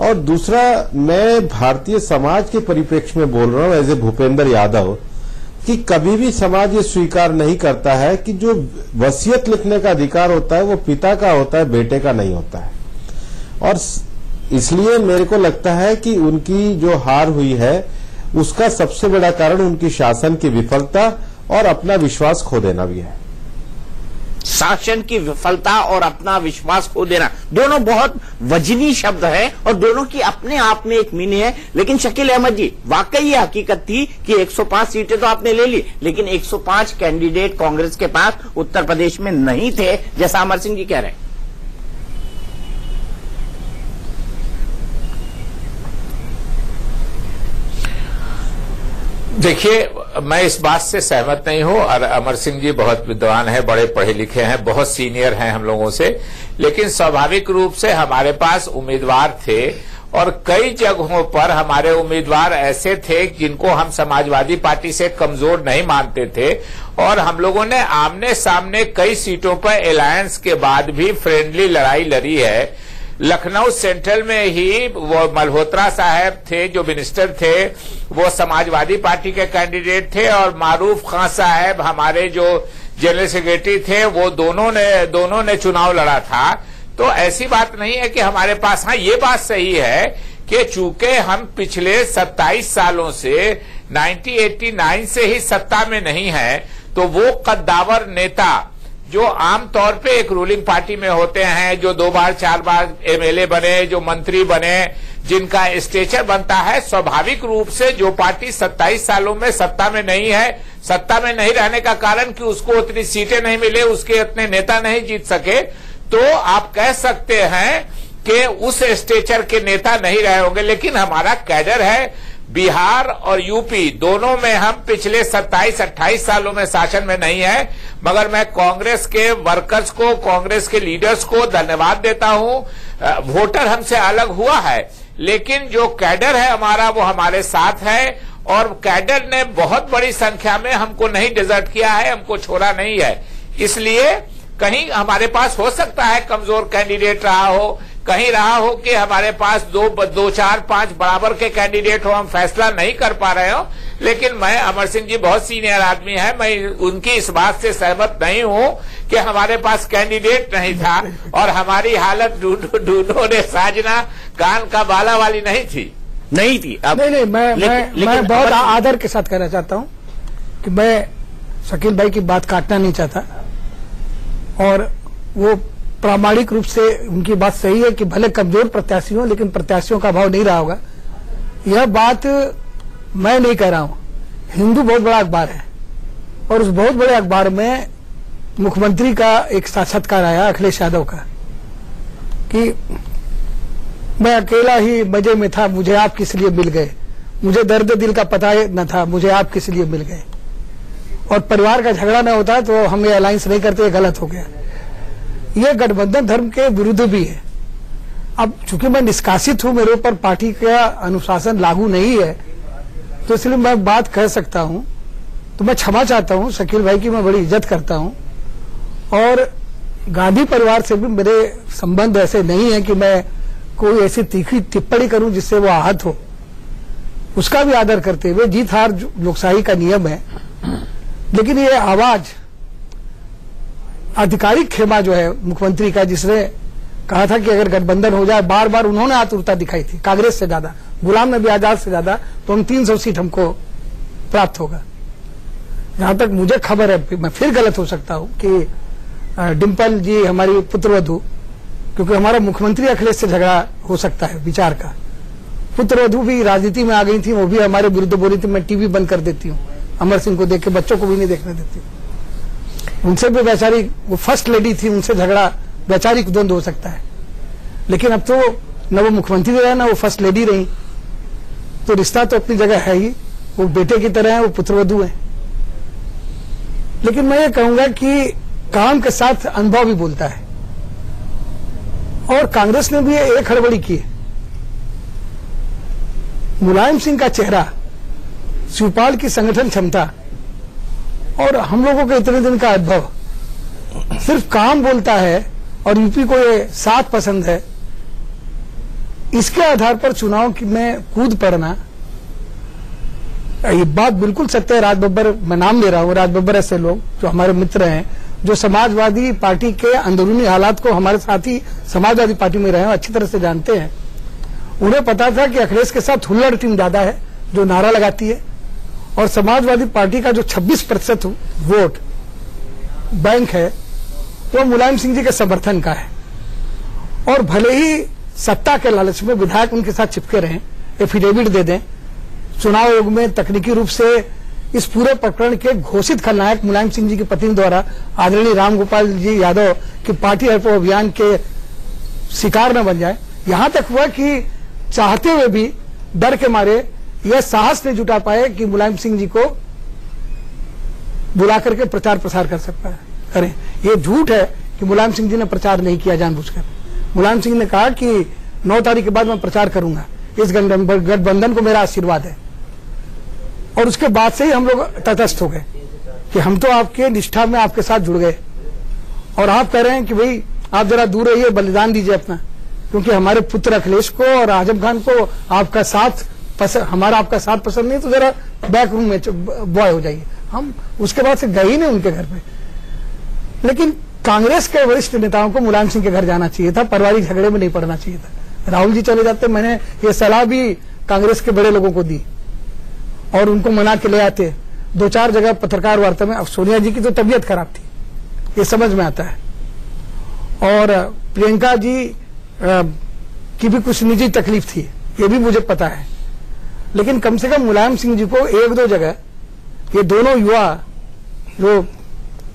और दूसरा, मैं भारतीय समाज के परिप्रेक्ष्य में बोल रहा हूं एज ए भूपेंद्र यादव, कि कभी भी समाज ये स्वीकार नहीं करता है कि जो वसीयत लिखने का अधिकार होता है वो पिता का होता है, बेटे का नहीं होता है। और इसलिए मेरे को लगता है कि उनकी जो हार हुई है उसका सबसे बड़ा कारण उनकी शासन की विफलता और अपना विश्वास खो देना भी है। शासन की विफलता और अपना विश्वास खो देना, दोनों बहुत वजनी शब्द हैं और दोनों की अपने आप में एक मीनिंग है। लेकिन शकील अहमद जी, वाकई ये हकीकत थी कि 105 सीटें तो आपने ले ली, लेकिन 105 कैंडिडेट कांग्रेस के पास उत्तर प्रदेश में नहीं थे, जैसा अमर सिंह जी कह रहे हैं। देखिए, मैं इस बात से सहमत नहीं हूं, और अमर सिंह जी बहुत विद्वान हैं, बड़े पढ़े लिखे हैं, बहुत सीनियर हैं हम लोगों से, लेकिन स्वाभाविक रूप से हमारे पास उम्मीदवार थे और कई जगहों पर हमारे उम्मीदवार ऐसे थे जिनको हम समाजवादी पार्टी से कमजोर नहीं मानते थे, और हम लोगों ने आमने सामने कई सीटों पर अलायंस के बाद भी फ्रेंडली लड़ाई लड़ी है। लखनऊ सेंट्रल में ही वो मल्होत्रा साहब थे जो मिनिस्टर थे, वो समाजवादी पार्टी के कैंडिडेट थे, और मारूफ खान साहब हमारे जो जनरल सेक्रेटरी थे, वो दोनों ने चुनाव लड़ा था। तो ऐसी बात नहीं है कि हमारे पास, हाँ ये बात सही है कि चूंकि हम पिछले 27 सालों से 1989 से ही सत्ता में नहीं है, तो वो कद्दावर नेता जो आमतौर पे एक रूलिंग पार्टी में होते हैं, जो 2 बार 4 बार एमएलए बने, जो मंत्री बने, जिनका स्टेचर बनता है, स्वाभाविक रूप से जो पार्टी 27 सालों में सत्ता में नहीं है, सत्ता में नहीं रहने का कारण कि उसको उतनी सीटें नहीं मिले, उसके इतने नेता नहीं जीत सके, तो आप कह सकते हैं कि उस स्टेचर के नेता नहीं रहे होंगे। लेकिन हमारा कैडर है, बिहार और यूपी दोनों में हम पिछले 27-28 सालों में शासन में नहीं है, मगर मैं कांग्रेस के वर्कर्स को, कांग्रेस के लीडर्स को धन्यवाद देता हूं। वोटर हमसे अलग हुआ है, लेकिन जो कैडर है हमारा वो हमारे साथ है, और कैडर ने बहुत बड़ी संख्या में हमको नहीं डिजर्ट किया है, हमको छोड़ा नहीं है। इसलिए कहीं हमारे पास हो सकता है कमजोर कैंडिडेट रहा हो, कहीं रहा हो कि हमारे पास 2, 4, 5 बराबर के कैंडिडेट हो, हम फैसला नहीं कर पा रहे हो। लेकिन मैं, अमर सिंह जी बहुत सीनियर आदमी है, मैं उनकी इस बात से सहमत नहीं हूं कि हमारे पास कैंडिडेट नहीं था और हमारी हालत ढूंढो ने साजना कान का बाला वाली नहीं थी। नहीं, मैं बहुत आदर के साथ कहना चाहता हूं कि मैं शकील भाई की बात काटना नहीं चाहता, और वो प्रामाणिक रूप से उनकी बात सही है कि भले कमजोर प्रत्याशी हो, लेकिन प्रत्याशियों का भाव नहीं रहा होगा। यह बात मैं नहीं कह रहा हूं। हिंदू बहुत बड़ा अखबार है, और उस बहुत बड़े अखबार में मुख्यमंत्री का एक साक्षात्कार आया अखिलेश यादव का, कि मैं अकेला ही मजे में था, मुझे आप किस लिए मिल गए, मुझे दर्द दिल का पता न था, मुझे आप किस लिए मिल गए, और परिवार का झगड़ा न होता तो हम ये अलायंस नहीं करते, ये गलत हो गया। ये गठबंधन धर्म के विरुद्ध भी है। अब चूंकि मैं निष्कासित हूं, मेरे ऊपर पार्टी का अनुशासन लागू नहीं है, तो इसलिए मैं बात कह सकता हूं। तो मैं क्षमा चाहता हूं, शकील भाई की मैं बड़ी इज्जत करता हूं, और गांधी परिवार से भी मेरे संबंध ऐसे नहीं है कि मैं कोई ऐसी तीखी टिप्पणी करूं जिससे वो आहत हो। उसका भी आदर करते हुए, जीत हार लोकशाही का नियम है, लेकिन ये आवाज आधिकारिक खेमा जो है मुख्यमंत्री का, जिसने कहा था कि अगर गठबंधन हो जाए, बार बार उन्होंने आतुरता दिखाई थी, कांग्रेस से ज्यादा, गुलाम नबी आजाद से ज्यादा, तो हम 300 सीट हमको प्राप्त होगा। जहां तक मुझे खबर है, मैं फिर गलत हो सकता हूं, कि डिम्पल जी हमारी पुत्रवधू, क्योंकि हमारा मुख्यमंत्री अखिलेश से झगड़ा हो सकता है विचार का, पुत्रवधू भी राजनीति में आ गई थी, वो भी हमारे विरुद्ध बोली थी, मैं टीवी बंद कर देती हूँ, अमर सिंह को देख के बच्चों को भी नहीं देखने देती। उनसे भी वैचारिक, वो फर्स्ट लेडी थी, उनसे झगड़ा वैचारिक द्वंद्व हो सकता है, लेकिन अब तो न वो मुख्यमंत्री रहे ना वो फर्स्ट लेडी रही, तो रिश्ता तो अपनी जगह है ही, वो बेटे की तरह है, वो पुत्रवधू है। लेकिन मैं ये कहूंगा कि काम के साथ अनुभव भी बोलता है, और कांग्रेस ने भी एक हड़बड़ी की है। मुलायम सिंह का चेहरा, शिवपाल की संगठन क्षमता और हम लोगों के इतने दिन का अनुभव, सिर्फ काम बोलता है और यूपी को ये साथ पसंद है, इसके आधार पर चुनाव में कूद पड़ना, ये बात बिल्कुल सत्य है। राज बब्बर, मैं नाम ले रहा हूं, राज बब्बर ऐसे लोग जो हमारे मित्र हैं, जो समाजवादी पार्टी के अंदरूनी हालात को हमारे साथी समाजवादी पार्टी में रहे हैं, अच्छी तरह से जानते हैं। उन्हें पता था कि अखिलेश के साथ हुल्लड़ टीम ज्यादा है जो नारा लगाती है, और समाजवादी पार्टी का जो 26% वोट बैंक है वो मुलायम सिंह जी के समर्थन का है, और भले ही सत्ता के लालच में विधायक उनके साथ चिपके रहें, एफिडेविट दे दें, चुनाव आयोग में तकनीकी रूप से इस पूरे प्रकरण के घोषित खलनायक मुलायम सिंह जी की पत्नी द्वारा आदरणीय रामगोपाल जी यादव की पार्टी हटाओ अभियान के शिकार न बन जाए। यहां तक हुआ कि चाहते हुए भी डर के मारे यह साहस नहीं जुटा पाए कि मुलायम सिंह जी को बुला करके प्रचार प्रसार कर सकता है, करें। ये झूठ है कि मुलायम सिंह जी ने प्रचार नहीं किया जानबूझकर। मुलायम सिंह ने कहा कि 9 तारीख के बाद मैं प्रचार करूंगा, इस गठबंधन को मेरा आशीर्वाद है, और उसके बाद से ही हम लोग तटस्थ हो गए कि हम तो आपके निष्ठा में आपके साथ जुड़ गए, और आप कह रहे हैं कि भाई आप जरा दूर रहिए, बलिदान दीजिए अपना, क्योंकि हमारे पुत्र अखिलेश को और आजम खान को आपका साथ पसंद, हमारा आपका साथ पसंद नहीं, तो जरा बैक रूम में बॉय हो जाइए। हम उसके बाद से गए ही नहीं उनके घर पे। लेकिन कांग्रेस के वरिष्ठ नेताओं को मुलायम सिंह के घर जाना चाहिए था, पारिवारिक झगड़े में नहीं पड़ना चाहिए था। राहुल जी चले जाते, मैंने ये सलाह भी कांग्रेस के बड़े लोगों को दी और उनको मना के ले आते। 2-4 जगह पत्रकार वार्ता में, अब सोनिया जी की तो तबीयत खराब थी, ये समझ में आता है, और प्रियंका जी की भी कुछ निजी तकलीफ थी, ये भी मुझे पता है। लेकिन कम से कम मुलायम सिंह जी को 1-2 जगह ये दोनों युवा जो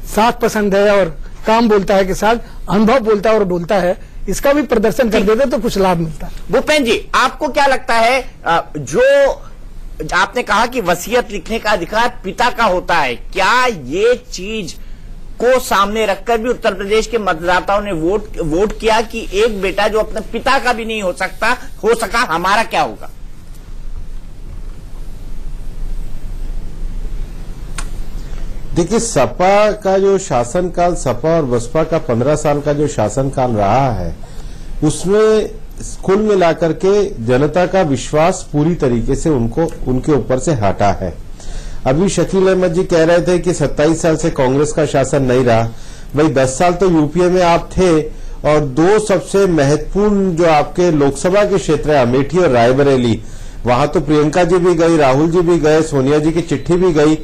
साथ पसंद है और काम बोलता है के साथ अनुभव बोलता है और डोलता है, इसका भी प्रदर्शन कर देते तो कुछ लाभ मिलता। भूपेन जी, आपको क्या लगता है, जो आपने कहा कि वसीयत लिखने का अधिकार पिता का होता है, क्या ये चीज को सामने रखकर भी उत्तर प्रदेश के मतदाताओं ने वोट किया कि एक बेटा जो अपने पिता का भी नहीं हो सका, हमारा क्या होगा? देखिए, सपा का जो शासनकाल, सपा और बसपा का 15 साल का जो शासनकाल रहा है, उसमें कुल मिलाकर के जनता का विश्वास पूरी तरीके से उनके ऊपर से हटा है। अभी शकील अहमद जी कह रहे थे कि 27 साल से कांग्रेस का शासन नहीं रहा। भाई 10 साल तो यूपीए में आप थे, और 2 सबसे महत्वपूर्ण जो आपके लोकसभा के क्षेत्र है, अमेठी और रायबरेली, वहां तो प्रियंका जी भी गई, राहुल जी भी गए, सोनिया जी की चिट्ठी भी गई,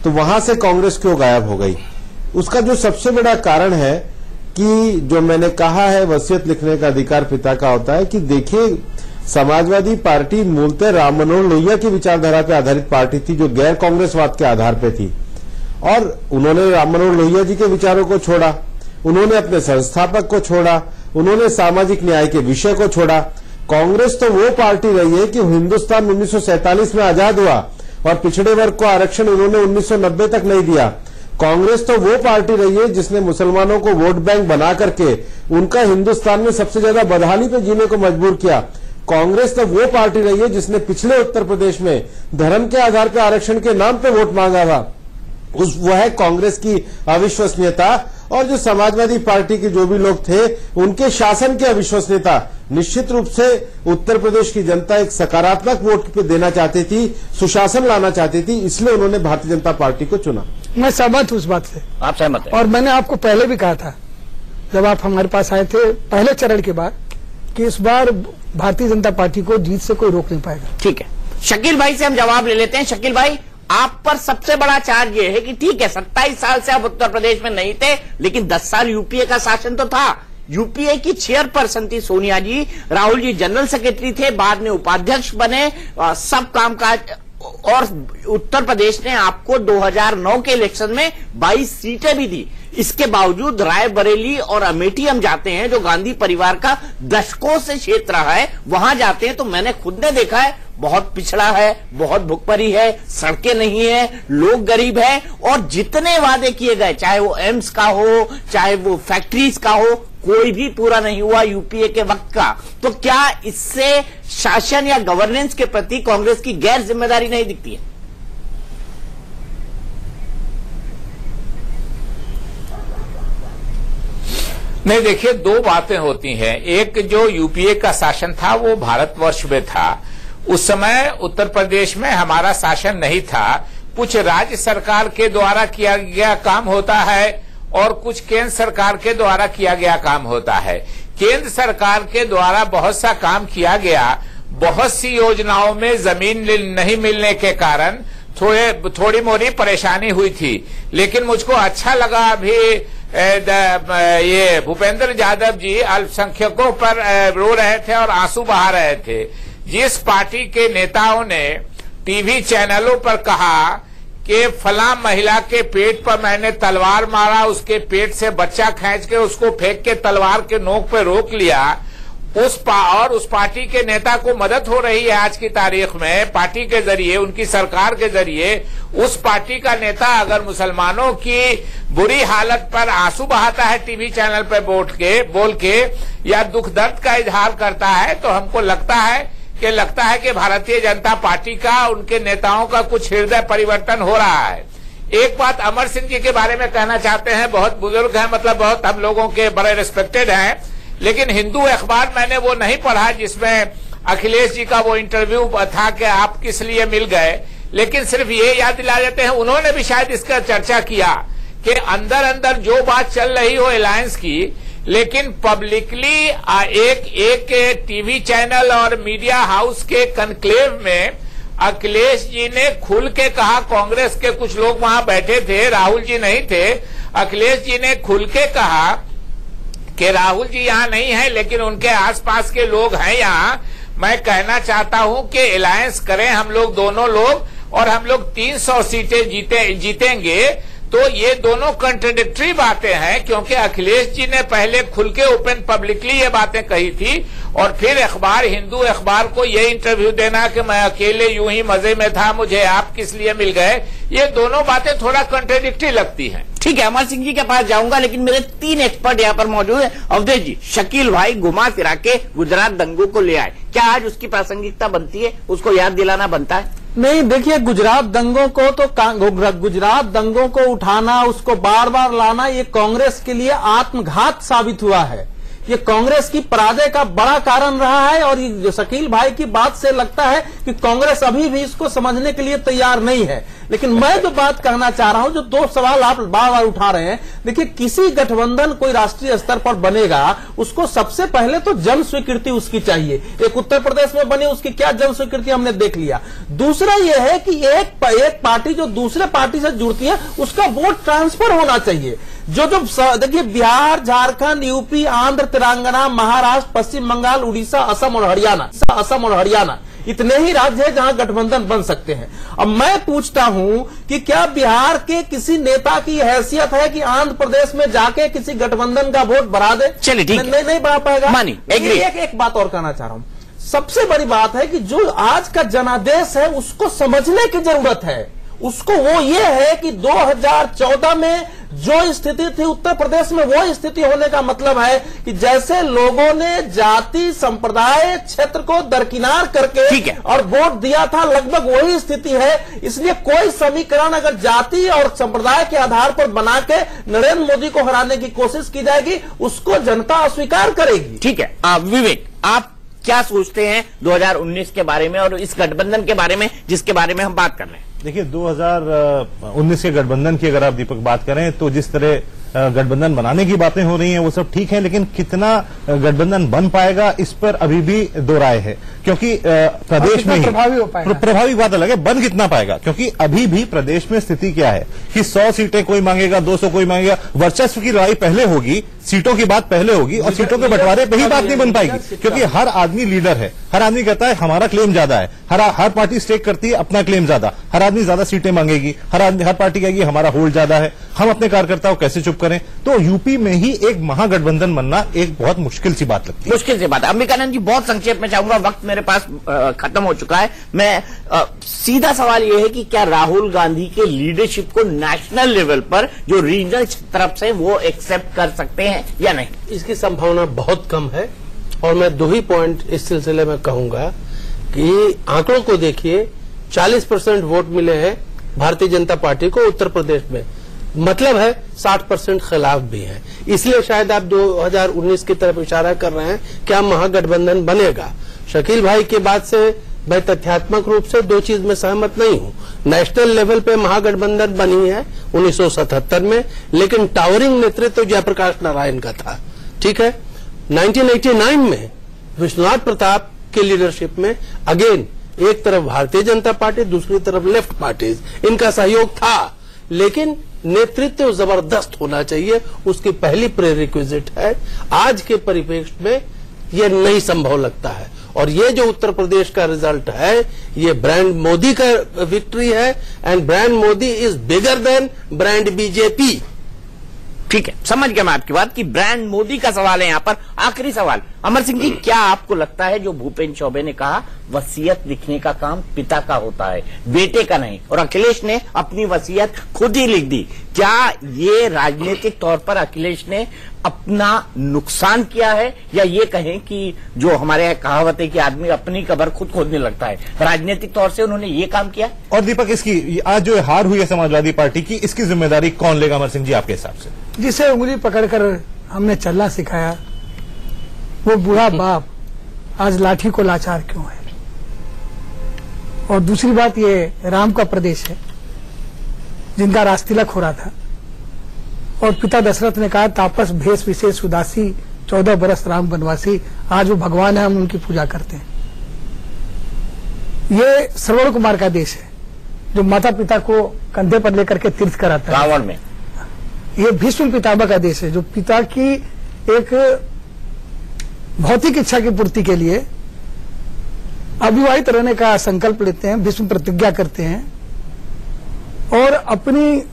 तो वहां से कांग्रेस क्यों गायब हो गई? उसका जो सबसे बड़ा कारण है कि जो मैंने कहा है वसीयत लिखने का अधिकार पिता का होता है, कि देखिए समाजवादी पार्टी मूलतः राम मनोहर लोहिया की विचारधारा पर आधारित पार्टी थी, जो गैर कांग्रेसवाद के आधार पर थी, और उन्होंने राम मनोहर लोहिया जी के विचारों को छोड़ा, उन्होंने अपने संस्थापक को छोड़ा, उन्होंने सामाजिक न्याय के विषय को छोड़ा। कांग्रेस तो वो पार्टी रही है कि हिंदुस्तान 1947 में आजाद हुआ और पिछड़े वर्ग को आरक्षण उन्होंने 1990 तक नहीं दिया। कांग्रेस तो वो पार्टी रही है जिसने मुसलमानों को वोट बैंक बना करके उनका हिंदुस्तान में सबसे ज्यादा बदहाली पे जीने को मजबूर किया। कांग्रेस तो वो पार्टी रही है जिसने पिछले उत्तर प्रदेश में धर्म के आधार पर आरक्षण के नाम पे वोट मांगा था। वो है कांग्रेस की अविश्वसनीयता, और जो समाजवादी पार्टी के जो भी लोग थे उनके शासन की अविश्वसनीयता। निश्चित रूप से उत्तर प्रदेश की जनता एक सकारात्मक वोट पे देना चाहती थी, सुशासन लाना चाहती थी, इसलिए उन्होंने भारतीय जनता पार्टी को चुना। मैं सहमत हूं उस बात से। आप सहमत हैं? और मैंने आपको पहले भी कहा था जब आप हमारे पास आए थे पहले चरण के बाद, कि इस बार भारतीय जनता पार्टी को जीत से कोई रोक नहीं पाएगा। ठीक है, शकील भाई से हम जवाब ले लेते हैं। शकील भाई, आप पर सबसे बड़ा चार्ज ये है कि ठीक है 27 साल से आप उत्तर प्रदेश में नहीं थे, लेकिन 10 साल यूपीए का शासन तो था। यूपीए की चेयरपर्सन थी सोनिया जी, राहुल जी जनरल सेक्रेटरी थे, बाद में उपाध्यक्ष बने, सब कामकाज और उत्तर प्रदेश ने आपको 2009 के इलेक्शन में 22 सीटें भी दी। इसके बावजूद रायबरेली और अमेठी हम जाते हैं, जो गांधी परिवार का दशकों से क्षेत्र रहा है, वहां जाते हैं तो मैंने खुद ने देखा है बहुत पिछड़ा है, बहुत भुखमरी है, सड़कें नहीं है, लोग गरीब है, और जितने वादे किए गए, चाहे वो एम्स का हो, चाहे वो फैक्ट्रीज का हो, कोई भी पूरा नहीं हुआ यूपीए के वक्त का। तो क्या इससे शासन या गवर्नेंस के प्रति कांग्रेस की गैर जिम्मेदारी नहीं दिखती है? नहीं, देखिए, दो बातें होती हैं। एक, जो यूपीए का शासन था वो भारतवर्ष में था। उस समय उत्तर प्रदेश में हमारा शासन नहीं था। कुछ राज्य सरकार के द्वारा किया गया काम होता है और कुछ केंद्र सरकार के द्वारा किया गया काम होता है। केंद्र सरकार के द्वारा बहुत सा काम किया गया। बहुत सी योजनाओं में जमीन नहीं मिलने के कारण थोड़ी मोड़ी परेशानी हुई थी। लेकिन मुझको अच्छा लगा, अभी ये भूपेंद्र यादव जी अल्पसंख्यकों पर रो रहे थे और आंसू बहा रहे थे। जिस पार्टी के नेताओं ने टीवी चैनलों पर कहा कि फलां महिला के पेट पर मैंने तलवार मारा, उसके पेट से बच्चा खींच के उसको फेंक के तलवार के नोक पे रोक लिया, उस पार्टी के नेता को मदद हो रही है आज की तारीख में पार्टी के जरिए, उनकी सरकार के जरिए। उस पार्टी का नेता अगर मुसलमानों की बुरी हालत पर आंसू बहाता है टीवी चैनल पर बोल के या दुख दर्द का इजहार करता है, तो हमको लगता है कि भारतीय जनता पार्टी का, उनके नेताओं का कुछ हृदय परिवर्तन हो रहा है। एक बात अमर सिंह जी के बारे में कहना चाहते हैं, बहुत बुजुर्ग हैं, मतलब बहुत हम लोगों के बड़े रिस्पेक्टेड हैं, लेकिन हिंदू अखबार मैंने वो नहीं पढ़ा जिसमें अखिलेश जी का वो इंटरव्यू था कि आप किस लिए मिल गए। लेकिन सिर्फ ये याद दिला देते हैं, उन्होंने भी शायद इसका चर्चा किया कि अंदर अंदर जो बात चल रही हो अलायंस की, लेकिन पब्लिकली एक टीवी चैनल और मीडिया हाउस के कनक्लेव में अखिलेश जी ने खुल के कहा, कांग्रेस के कुछ लोग वहां बैठे थे, राहुल जी नहीं थे, अखिलेश जी ने खुल के कहा कि राहुल जी यहाँ नहीं है लेकिन उनके आसपास के लोग हैं यहाँ। मैं कहना चाहता हूँ कि अलायंस करें हम लोग, दोनों लोग, और हम लोग 300 सीटें जीतेंगे। तो ये दोनों कंट्राडिक्टरी बातें हैं, क्योंकि अखिलेश जी ने पहले खुल के ओपन पब्लिकली ये बातें कही थी और फिर हिंदू अखबार को ये इंटरव्यू देना कि मैं अकेले यूं ही मजे में था, मुझे आप किस लिए मिल गए। ये दोनों बातें थोड़ा कंट्राडिक्टरी लगती हैं। ठीक है, अमर सिंह जी के पास जाऊंगा, लेकिन मेरे 3 एक्सपर्ट यहाँ पर मौजूद हैं। अवधेश जी, शकील भाई घुमा फिरा के गुजरात दंगों को ले आए, क्या आज उसकी प्रासंगिकता बनती है, उसको याद दिलाना बनता है? नहीं, देखिए, गुजरात दंगों को तो गुजरात दंगों को उठाना, उसको बार बार लाना, ये कांग्रेस के लिए आत्मघात साबित हुआ है। ये कांग्रेस की पराजय का बड़ा कारण रहा है। और ये शकील भाई की बात से लगता है कि कांग्रेस अभी भी इसको समझने के लिए तैयार नहीं है। लेकिन मैं जो बात कहना चाह रहा हूं, जो 2 सवाल आप बार बार उठा रहे हैं, देखिए, किसी गठबंधन कोई राष्ट्रीय स्तर पर बनेगा, उसको सबसे पहले तो जन स्वीकृति उसकी चाहिए। एक उत्तर प्रदेश में बनी, उसकी क्या जन स्वीकृति हमने देख लिया। दूसरा यह है कि एक पार्टी जो दूसरे पार्टी से जुड़ती है उसका वोट ट्रांसफर होना चाहिए। जो देखिए, बिहार, झारखंड, यूपी, आंध्र, तेलंगाना, महाराष्ट्र, पश्चिम बंगाल, उड़ीसा, असम और हरियाणा इतने ही राज्य हैं जहां गठबंधन बन सकते हैं। अब मैं पूछता हूं कि क्या बिहार के किसी नेता की हैसियत है कि आंध्र प्रदेश में जाके किसी गठबंधन का वोट बढ़ा दे? चलिए, ठीक है, नहीं बढ़ा पाएगा। एक बात और कहना चाह रहा हूं, सबसे बड़ी बात है कि जो आज का जनादेश है उसको समझने की जरूरत है। उसको वो ये है कि 2014 में जो स्थिति थी उत्तर प्रदेश में, वो स्थिति होने का मतलब है कि जैसे लोगों ने जाति, संप्रदाय, क्षेत्र को दरकिनार करके और वोट दिया था, लगभग वही स्थिति है। इसलिए कोई समीकरण अगर जाति और संप्रदाय के आधार पर बना के नरेंद्र मोदी को हराने की कोशिश की जाएगी, उसको जनता अस्वीकार करेगी। ठीक है, विवेक, आप क्या सोचते हैं 2019 के बारे में और इस गठबंधन के बारे में जिसके बारे में हम बात कर रहे हैं? देखिए, 2019 के गठबंधन की अगर आप दीपक बात करें तो जिस तरह गठबंधन बनाने की बातें हो रही हैं वो सब ठीक है, लेकिन कितना गठबंधन बन पाएगा इस पर अभी भी दो राय है। क्योंकि प्रदेश में प्रभावी बात अलग है, बन कितना पाएगा, क्योंकि अभी भी प्रदेश में स्थिति क्या है कि 100 सीटें कोई मांगेगा, 200 कोई मांगेगा। वर्चस्व की लड़ाई पहले होगी, सीटों की बात पहले होगी और सीटों के बंटवारे पे ही बात नहीं बन पाएगी, क्योंकि हर आदमी लीडर है, हर आदमी कहता है हमारा क्लेम ज्यादा है, हर पार्टी स्टेक करती है अपना क्लेम ज्यादा, हर आदमी ज्यादा सीटें मांगेगी, हर पार्टी कहेगी हमारा होल्ड ज्यादा है, हम अपने कार्यकर्ताओं कैसे चुप करें। तो यूपी में ही एक महागठबंधन बनना एक बहुत मुश्किल सी बात लगती है। मुश्किल सी बात है। अंबिकानंद जी, बहुत संक्षेप में चाहूंगा, वक्त मेरे पास खत्म हो चुका है। मैं सीधा सवाल यह है कि क्या राहुल गांधी के लीडरशिप को नेशनल लेवल पर जो रीजनल तरफ से वो एक्सेप्ट कर सकते हैं या नहीं? इसकी संभावना बहुत कम है और मैं 2 ही पॉइंट इस सिलसिले में कहूंगा कि आंकड़ों को देखिए, 40% वोट मिले हैं भारतीय जनता पार्टी को उत्तर प्रदेश में, मतलब है 60% खिलाफ भी है। इसलिए शायद आप 2019 की तरफ इशारा कर रहे हैं, क्या महागठबंधन बनेगा। शकील भाई की बात से मैं तथ्यात्मक रूप से 2 चीज में सहमत नहीं हूं। नेशनल लेवल पे महागठबंधन बनी है 1977 में, लेकिन टावरिंग नेतृत्व जयप्रकाश नारायण का था, ठीक है। 1989 में विश्वनाथ प्रताप के लीडरशिप में अगेन एक तरफ भारतीय जनता पार्टी, दूसरी तरफ लेफ्ट पार्टीज, इनका सहयोग था, लेकिन नेतृत्व जबरदस्त होना चाहिए, उसकी पहली प्रेरिक्विजिट है। आज के परिप्रेक्ष्य में यह नहीं संभव लगता है और ये जो उत्तर प्रदेश का रिजल्ट है, ये ब्रांड मोदी का विक्ट्री है and brand Modi is bigger than brand BJP. ठीक है, समझ गया मैं आपकी बात कि ब्रांड मोदी का सवाल है। यहां पर आखिरी सवाल, अमर सिंह जी, क्या आपको लगता है जो भूपेन्द्र चौबे ने कहा वसीयत लिखने का काम पिता का होता है, बेटे का नहीं, और अखिलेश ने अपनी वसीयत खुद ही लिख दी, क्या ये राजनीतिक तौर पर अखिलेश ने अपना नुकसान किया है, या ये कहें कि जो हमारे यहाँ कहावत है कि आदमी अपनी कब्र खुद खोदने लगता है, राजनीतिक तौर से उन्होंने ये काम किया? और दीपक, इसकी आज जो हार हुई है समाजवादी पार्टी की, इसकी जिम्मेदारी कौन लेगा अमर सिंह जी आपके हिसाब से? जिसे उंगली पकड़कर हमने चलना सिखाया वो बूढ़ा बाप आज लाठी को लाचार क्यों है। और दूसरी बात, ये राम का प्रदेश है जिनका राजतिलक हो रहा था और पिता दशरथ ने कहा तापस भेष विशेष उदासी 14 बरस राम वनवासी, आज वो भगवान है, हम उनकी पूजा करते हैं। ये श्रवण कुमार का देश है जो माता पिता को कंधे पर लेकर के तीर्थ कराता है। रावण में ये भीष्म पितामह का देश है जो पिता की एक भौतिक इच्छा की पूर्ति के लिए अविवाहित रहने का संकल्प लेते हैं, भीष्म प्रतिज्ञा करते हैं और अपनी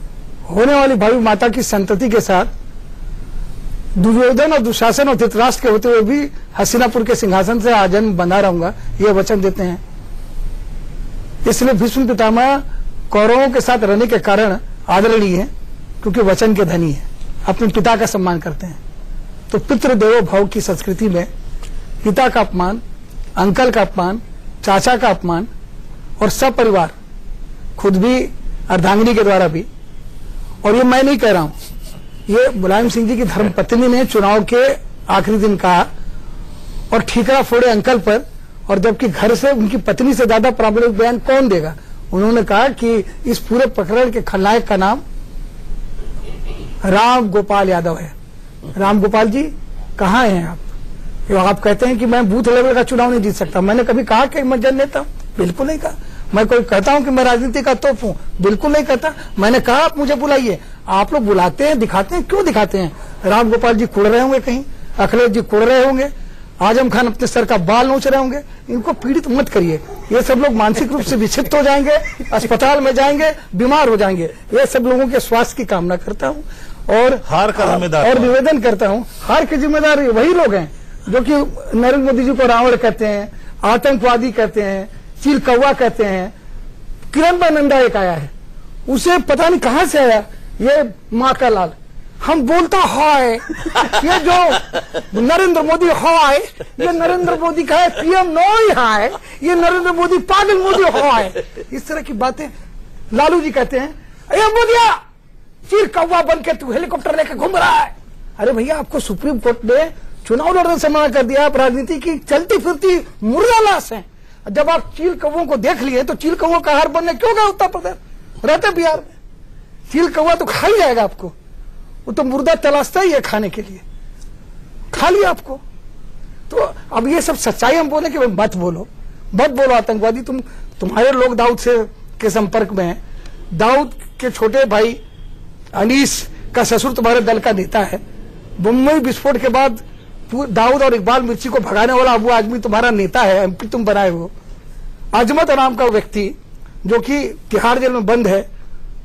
होने वाली भावी माता की संतति के साथ दुर्योधन और दुशासन और धृतराष्ट्र के होते हुए भी हस्तिनापुर के सिंहासन से आजन्म बना रहूंगा, ये वचन देते हैं। इसलिए भीष्म पितामह कौरवों के साथ रहने के कारण आदरणीय है, क्योंकि वचन के धनी है, अपने पिता का सम्मान करते हैं। तो पितृ देवो भव की संस्कृति में पिता का अपमान, अंकल का अपमान, चाचा का अपमान और सब परिवार, खुद भी अर्धांगिनी के द्वारा भी, और ये मैं नहीं कह रहा हूं, ये मुलायम सिंह जी की धर्मपत्नी ने चुनाव के आखिरी दिन कहा और ठीकरा फोड़े अंकल पर, और जबकि घर से उनकी पत्नी से ज्यादा प्रामाणिक बयान कौन देगा। उन्होंने कहा कि इस पूरे प्रकरण के खलनायक का नाम राम गोपाल यादव है। राम गोपाल जी कहाँ हैं आप? आप कहते हैं कि मैं बूथ लेवल का चुनाव नहीं जीत सकता। मैंने कभी कहा कि मैं जन नेता हूं? बिल्कुल नहीं कहा। मैं कोई कहता हूं कि मैं राजनीति का तोप हूं? बिल्कुल नहीं कहता। मैंने कहा आप मुझे बुलाइए। आप लोग बुलाते हैं, दिखाते हैं, क्यों दिखाते हैं? राम गोपाल जी कुड़ रहे होंगे कहीं, अखिलेश जी कुड़ रहे होंगे, आजम खान अपने सर का बाल नोच रहे होंगे। इनको पीड़ित मत करिए, ये सब लोग मानसिक रूप से विक्षिप्त हो जाएंगे, अस्पताल में जाएंगे, बीमार हो जाएंगे। ये सब लोगों के स्वास्थ्य की कामना करता हूं और हार का जिम्मेदार और निवेदन करता हूं, हार के जिम्मेदार वही लोग हैं जो कि नरेंद्र मोदी जी को रावण कहते हैं, आतंकवादी कहते हैं, चील कौवा कहते हैं। किरण नंदा एक आया है, उसे पता नहीं कहां से आया ये माँ का लाल, हम बोलता हाय, ये जो नरेंद्र मोदी हाय, ये नरेंद्र मोदी का है, पीएम नोई हाय, ये नरेंद्र मोदी पागल मोदी हाय। इस तरह की बातें लालू जी कहते हैं। अरे मोदिया, चील कौवा बन के तू हेलीकॉप्टर लेकर घूम रहा है। अरे भैया, आपको सुप्रीम कोर्ट ने चुनाव लड़ने से मना कर दिया, आप राजनीति की चलती फिरती मुर्दा लाश हैं। जब आप चील कौवों को देख लिए तो चील कौवों का आहार बनने क्यों गए उत्तर प्रदेश? रहते बिहार में चील कौवा तो खा ही जाएगा आपको, वो तो मुर्दा तलाशता ही है खाने के लिए, खा लिया आपको। तो अब ये सब सच्चाई हम बोले कि मत बोलो, मत बोलो आतंकवादी। तुम्हारे लोग दाऊद से के संपर्क में हैं। दाऊद के छोटे भाई अनीस का ससुर तुम्हारे दल का नेता है, मुंबई विस्फोट के बाद दाऊद और इकबाल मिर्ची को भगाने वाला वो आदमी तुम्हारा नेता है, एमपी तुम बनाए हो। अजमत नाम का व्यक्ति जो कि तिहाड़ जेल में बंद है,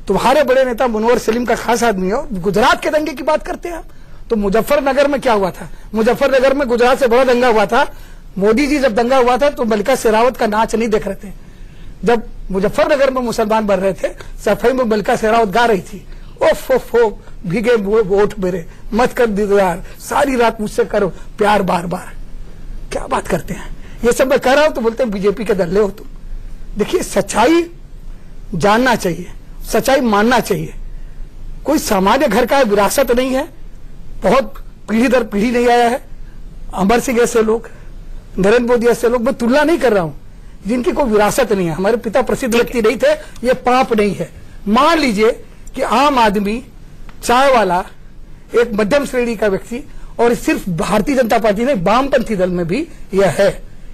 तुम्हारे बड़े नेता मुनव्वर सलीम का खास आदमी है। गुजरात के दंगे की बात करते हैं आप, तो मुजफ्फरनगर में क्या हुआ था? मुजफ्फरनगर में गुजरात से बड़ा दंगा हुआ था। मोदी जी जब दंगा हुआ था तो मलिका शेरावत का नाच नहीं देख रहे थे। जब मुजफ्फरनगर में मुसलमान बढ़ रहे थे, सफाई में मलिका शेरावत गा रही थी, ओफ भीगे वोट मेरे, मत कर दीदार, सारी रात मुझसे करो प्यार बार बार। क्या बात करते हैं? ये सब मैं कह रहा हूं तो बोलते हैं बीजेपी के दल्ले हो तुम। देखिए, सच्चाई जानना चाहिए, सच्चाई मानना चाहिए। कोई सामान्य घर का विरासत नहीं है, बहुत पीढ़ी दर पीढ़ी नहीं आया है। अमर सिंह ऐसे लोग, नरेंद्र मोदी ऐसे लोग, मैं तुलना नहीं कर रहा हूं, जिनकी कोई विरासत नहीं है। हमारे पिता प्रसिद्ध व्यक्ति नहीं थे, ये पाप नहीं है। मान लीजिए कि आम आदमी, चाय वाला, एक मध्यम श्रेणी का व्यक्ति, और सिर्फ भारतीय जनता पार्टी नहीं, वामपंथी दल में भी यह है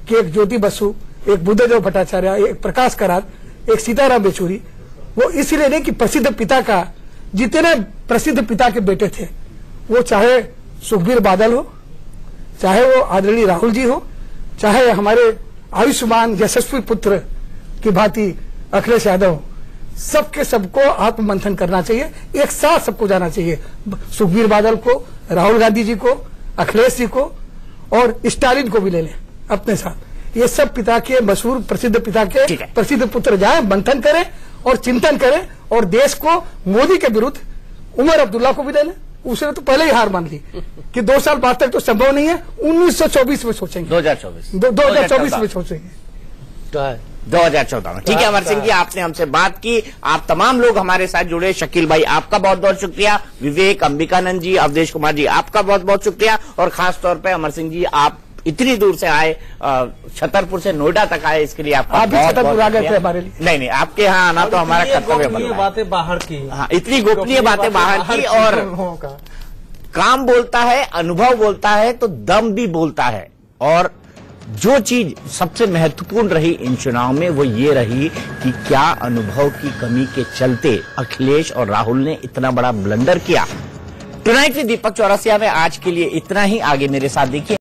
कि एक ज्योति बसु, एक बुद्धदेव भट्टाचार्य, एक प्रकाश करात, एक सीताराम येचुरी, वो इसलिए नहीं कि प्रसिद्ध पिता का, जितने प्रसिद्ध पिता के बेटे थे, वो चाहे सुखबीर बादल हो, चाहे वो आदरणीय राहुल जी हो, चाहे हमारे आयुष्मान यशस्वी पुत्र की भांति अखिलेश यादव, सबके सबको आत्ममंथन करना चाहिए, एक साथ सबको जाना चाहिए। सुखबीर बादल को, राहुल गांधी जी को, अखिलेश जी को और स्टालिन को भी ले लें अपने साथ। ये सब पिता के मशहूर प्रसिद्ध पिता के प्रसिद्ध पुत्र जाए, मंथन करें और चिंतन करें, और देश को मोदी के विरुद्ध उमर अब्दुल्ला को भी ले लें। उसने तो पहले ही हार मान ली कि 2 साल बाद तक तो संभव नहीं है, 1924 में सोचेंगे, 2024 में सोचेंगे, 2014 में। ठीक है अमर सिंह जी, आपने हमसे बात की। आप तमाम लोग हमारे साथ जुड़े, शकील भाई आपका बहुत बहुत शुक्रिया, विवेक, अंबिकानंद जी, अवधेश कुमार जी आपका बहुत बहुत शुक्रिया, और खास तौर पे अमर सिंह जी, आप इतनी दूर से आए, छतरपुर से नोएडा तक आए, इसके लिए आपका बहुत बहुत शुक्रिया। हमारे लिए नहीं, आपके यहाँ आना तो हमारा कर्तव्य बन रहा है। बातें बाहर की, हाँ, इतनी गोपनीय बातें बाहर की, और काम बोलता है, अनुभव बोलता है, तो दम भी बोलता है। और जो चीज सबसे महत्वपूर्ण रही इन चुनाव में वो ये रही कि क्या अनुभव की कमी के चलते अखिलेश और राहुल ने इतना बड़ा ब्लंडर किया। टुनाइट विद दीपक चौरसिया में आज के लिए इतना ही। आगे मेरे साथ देखिए।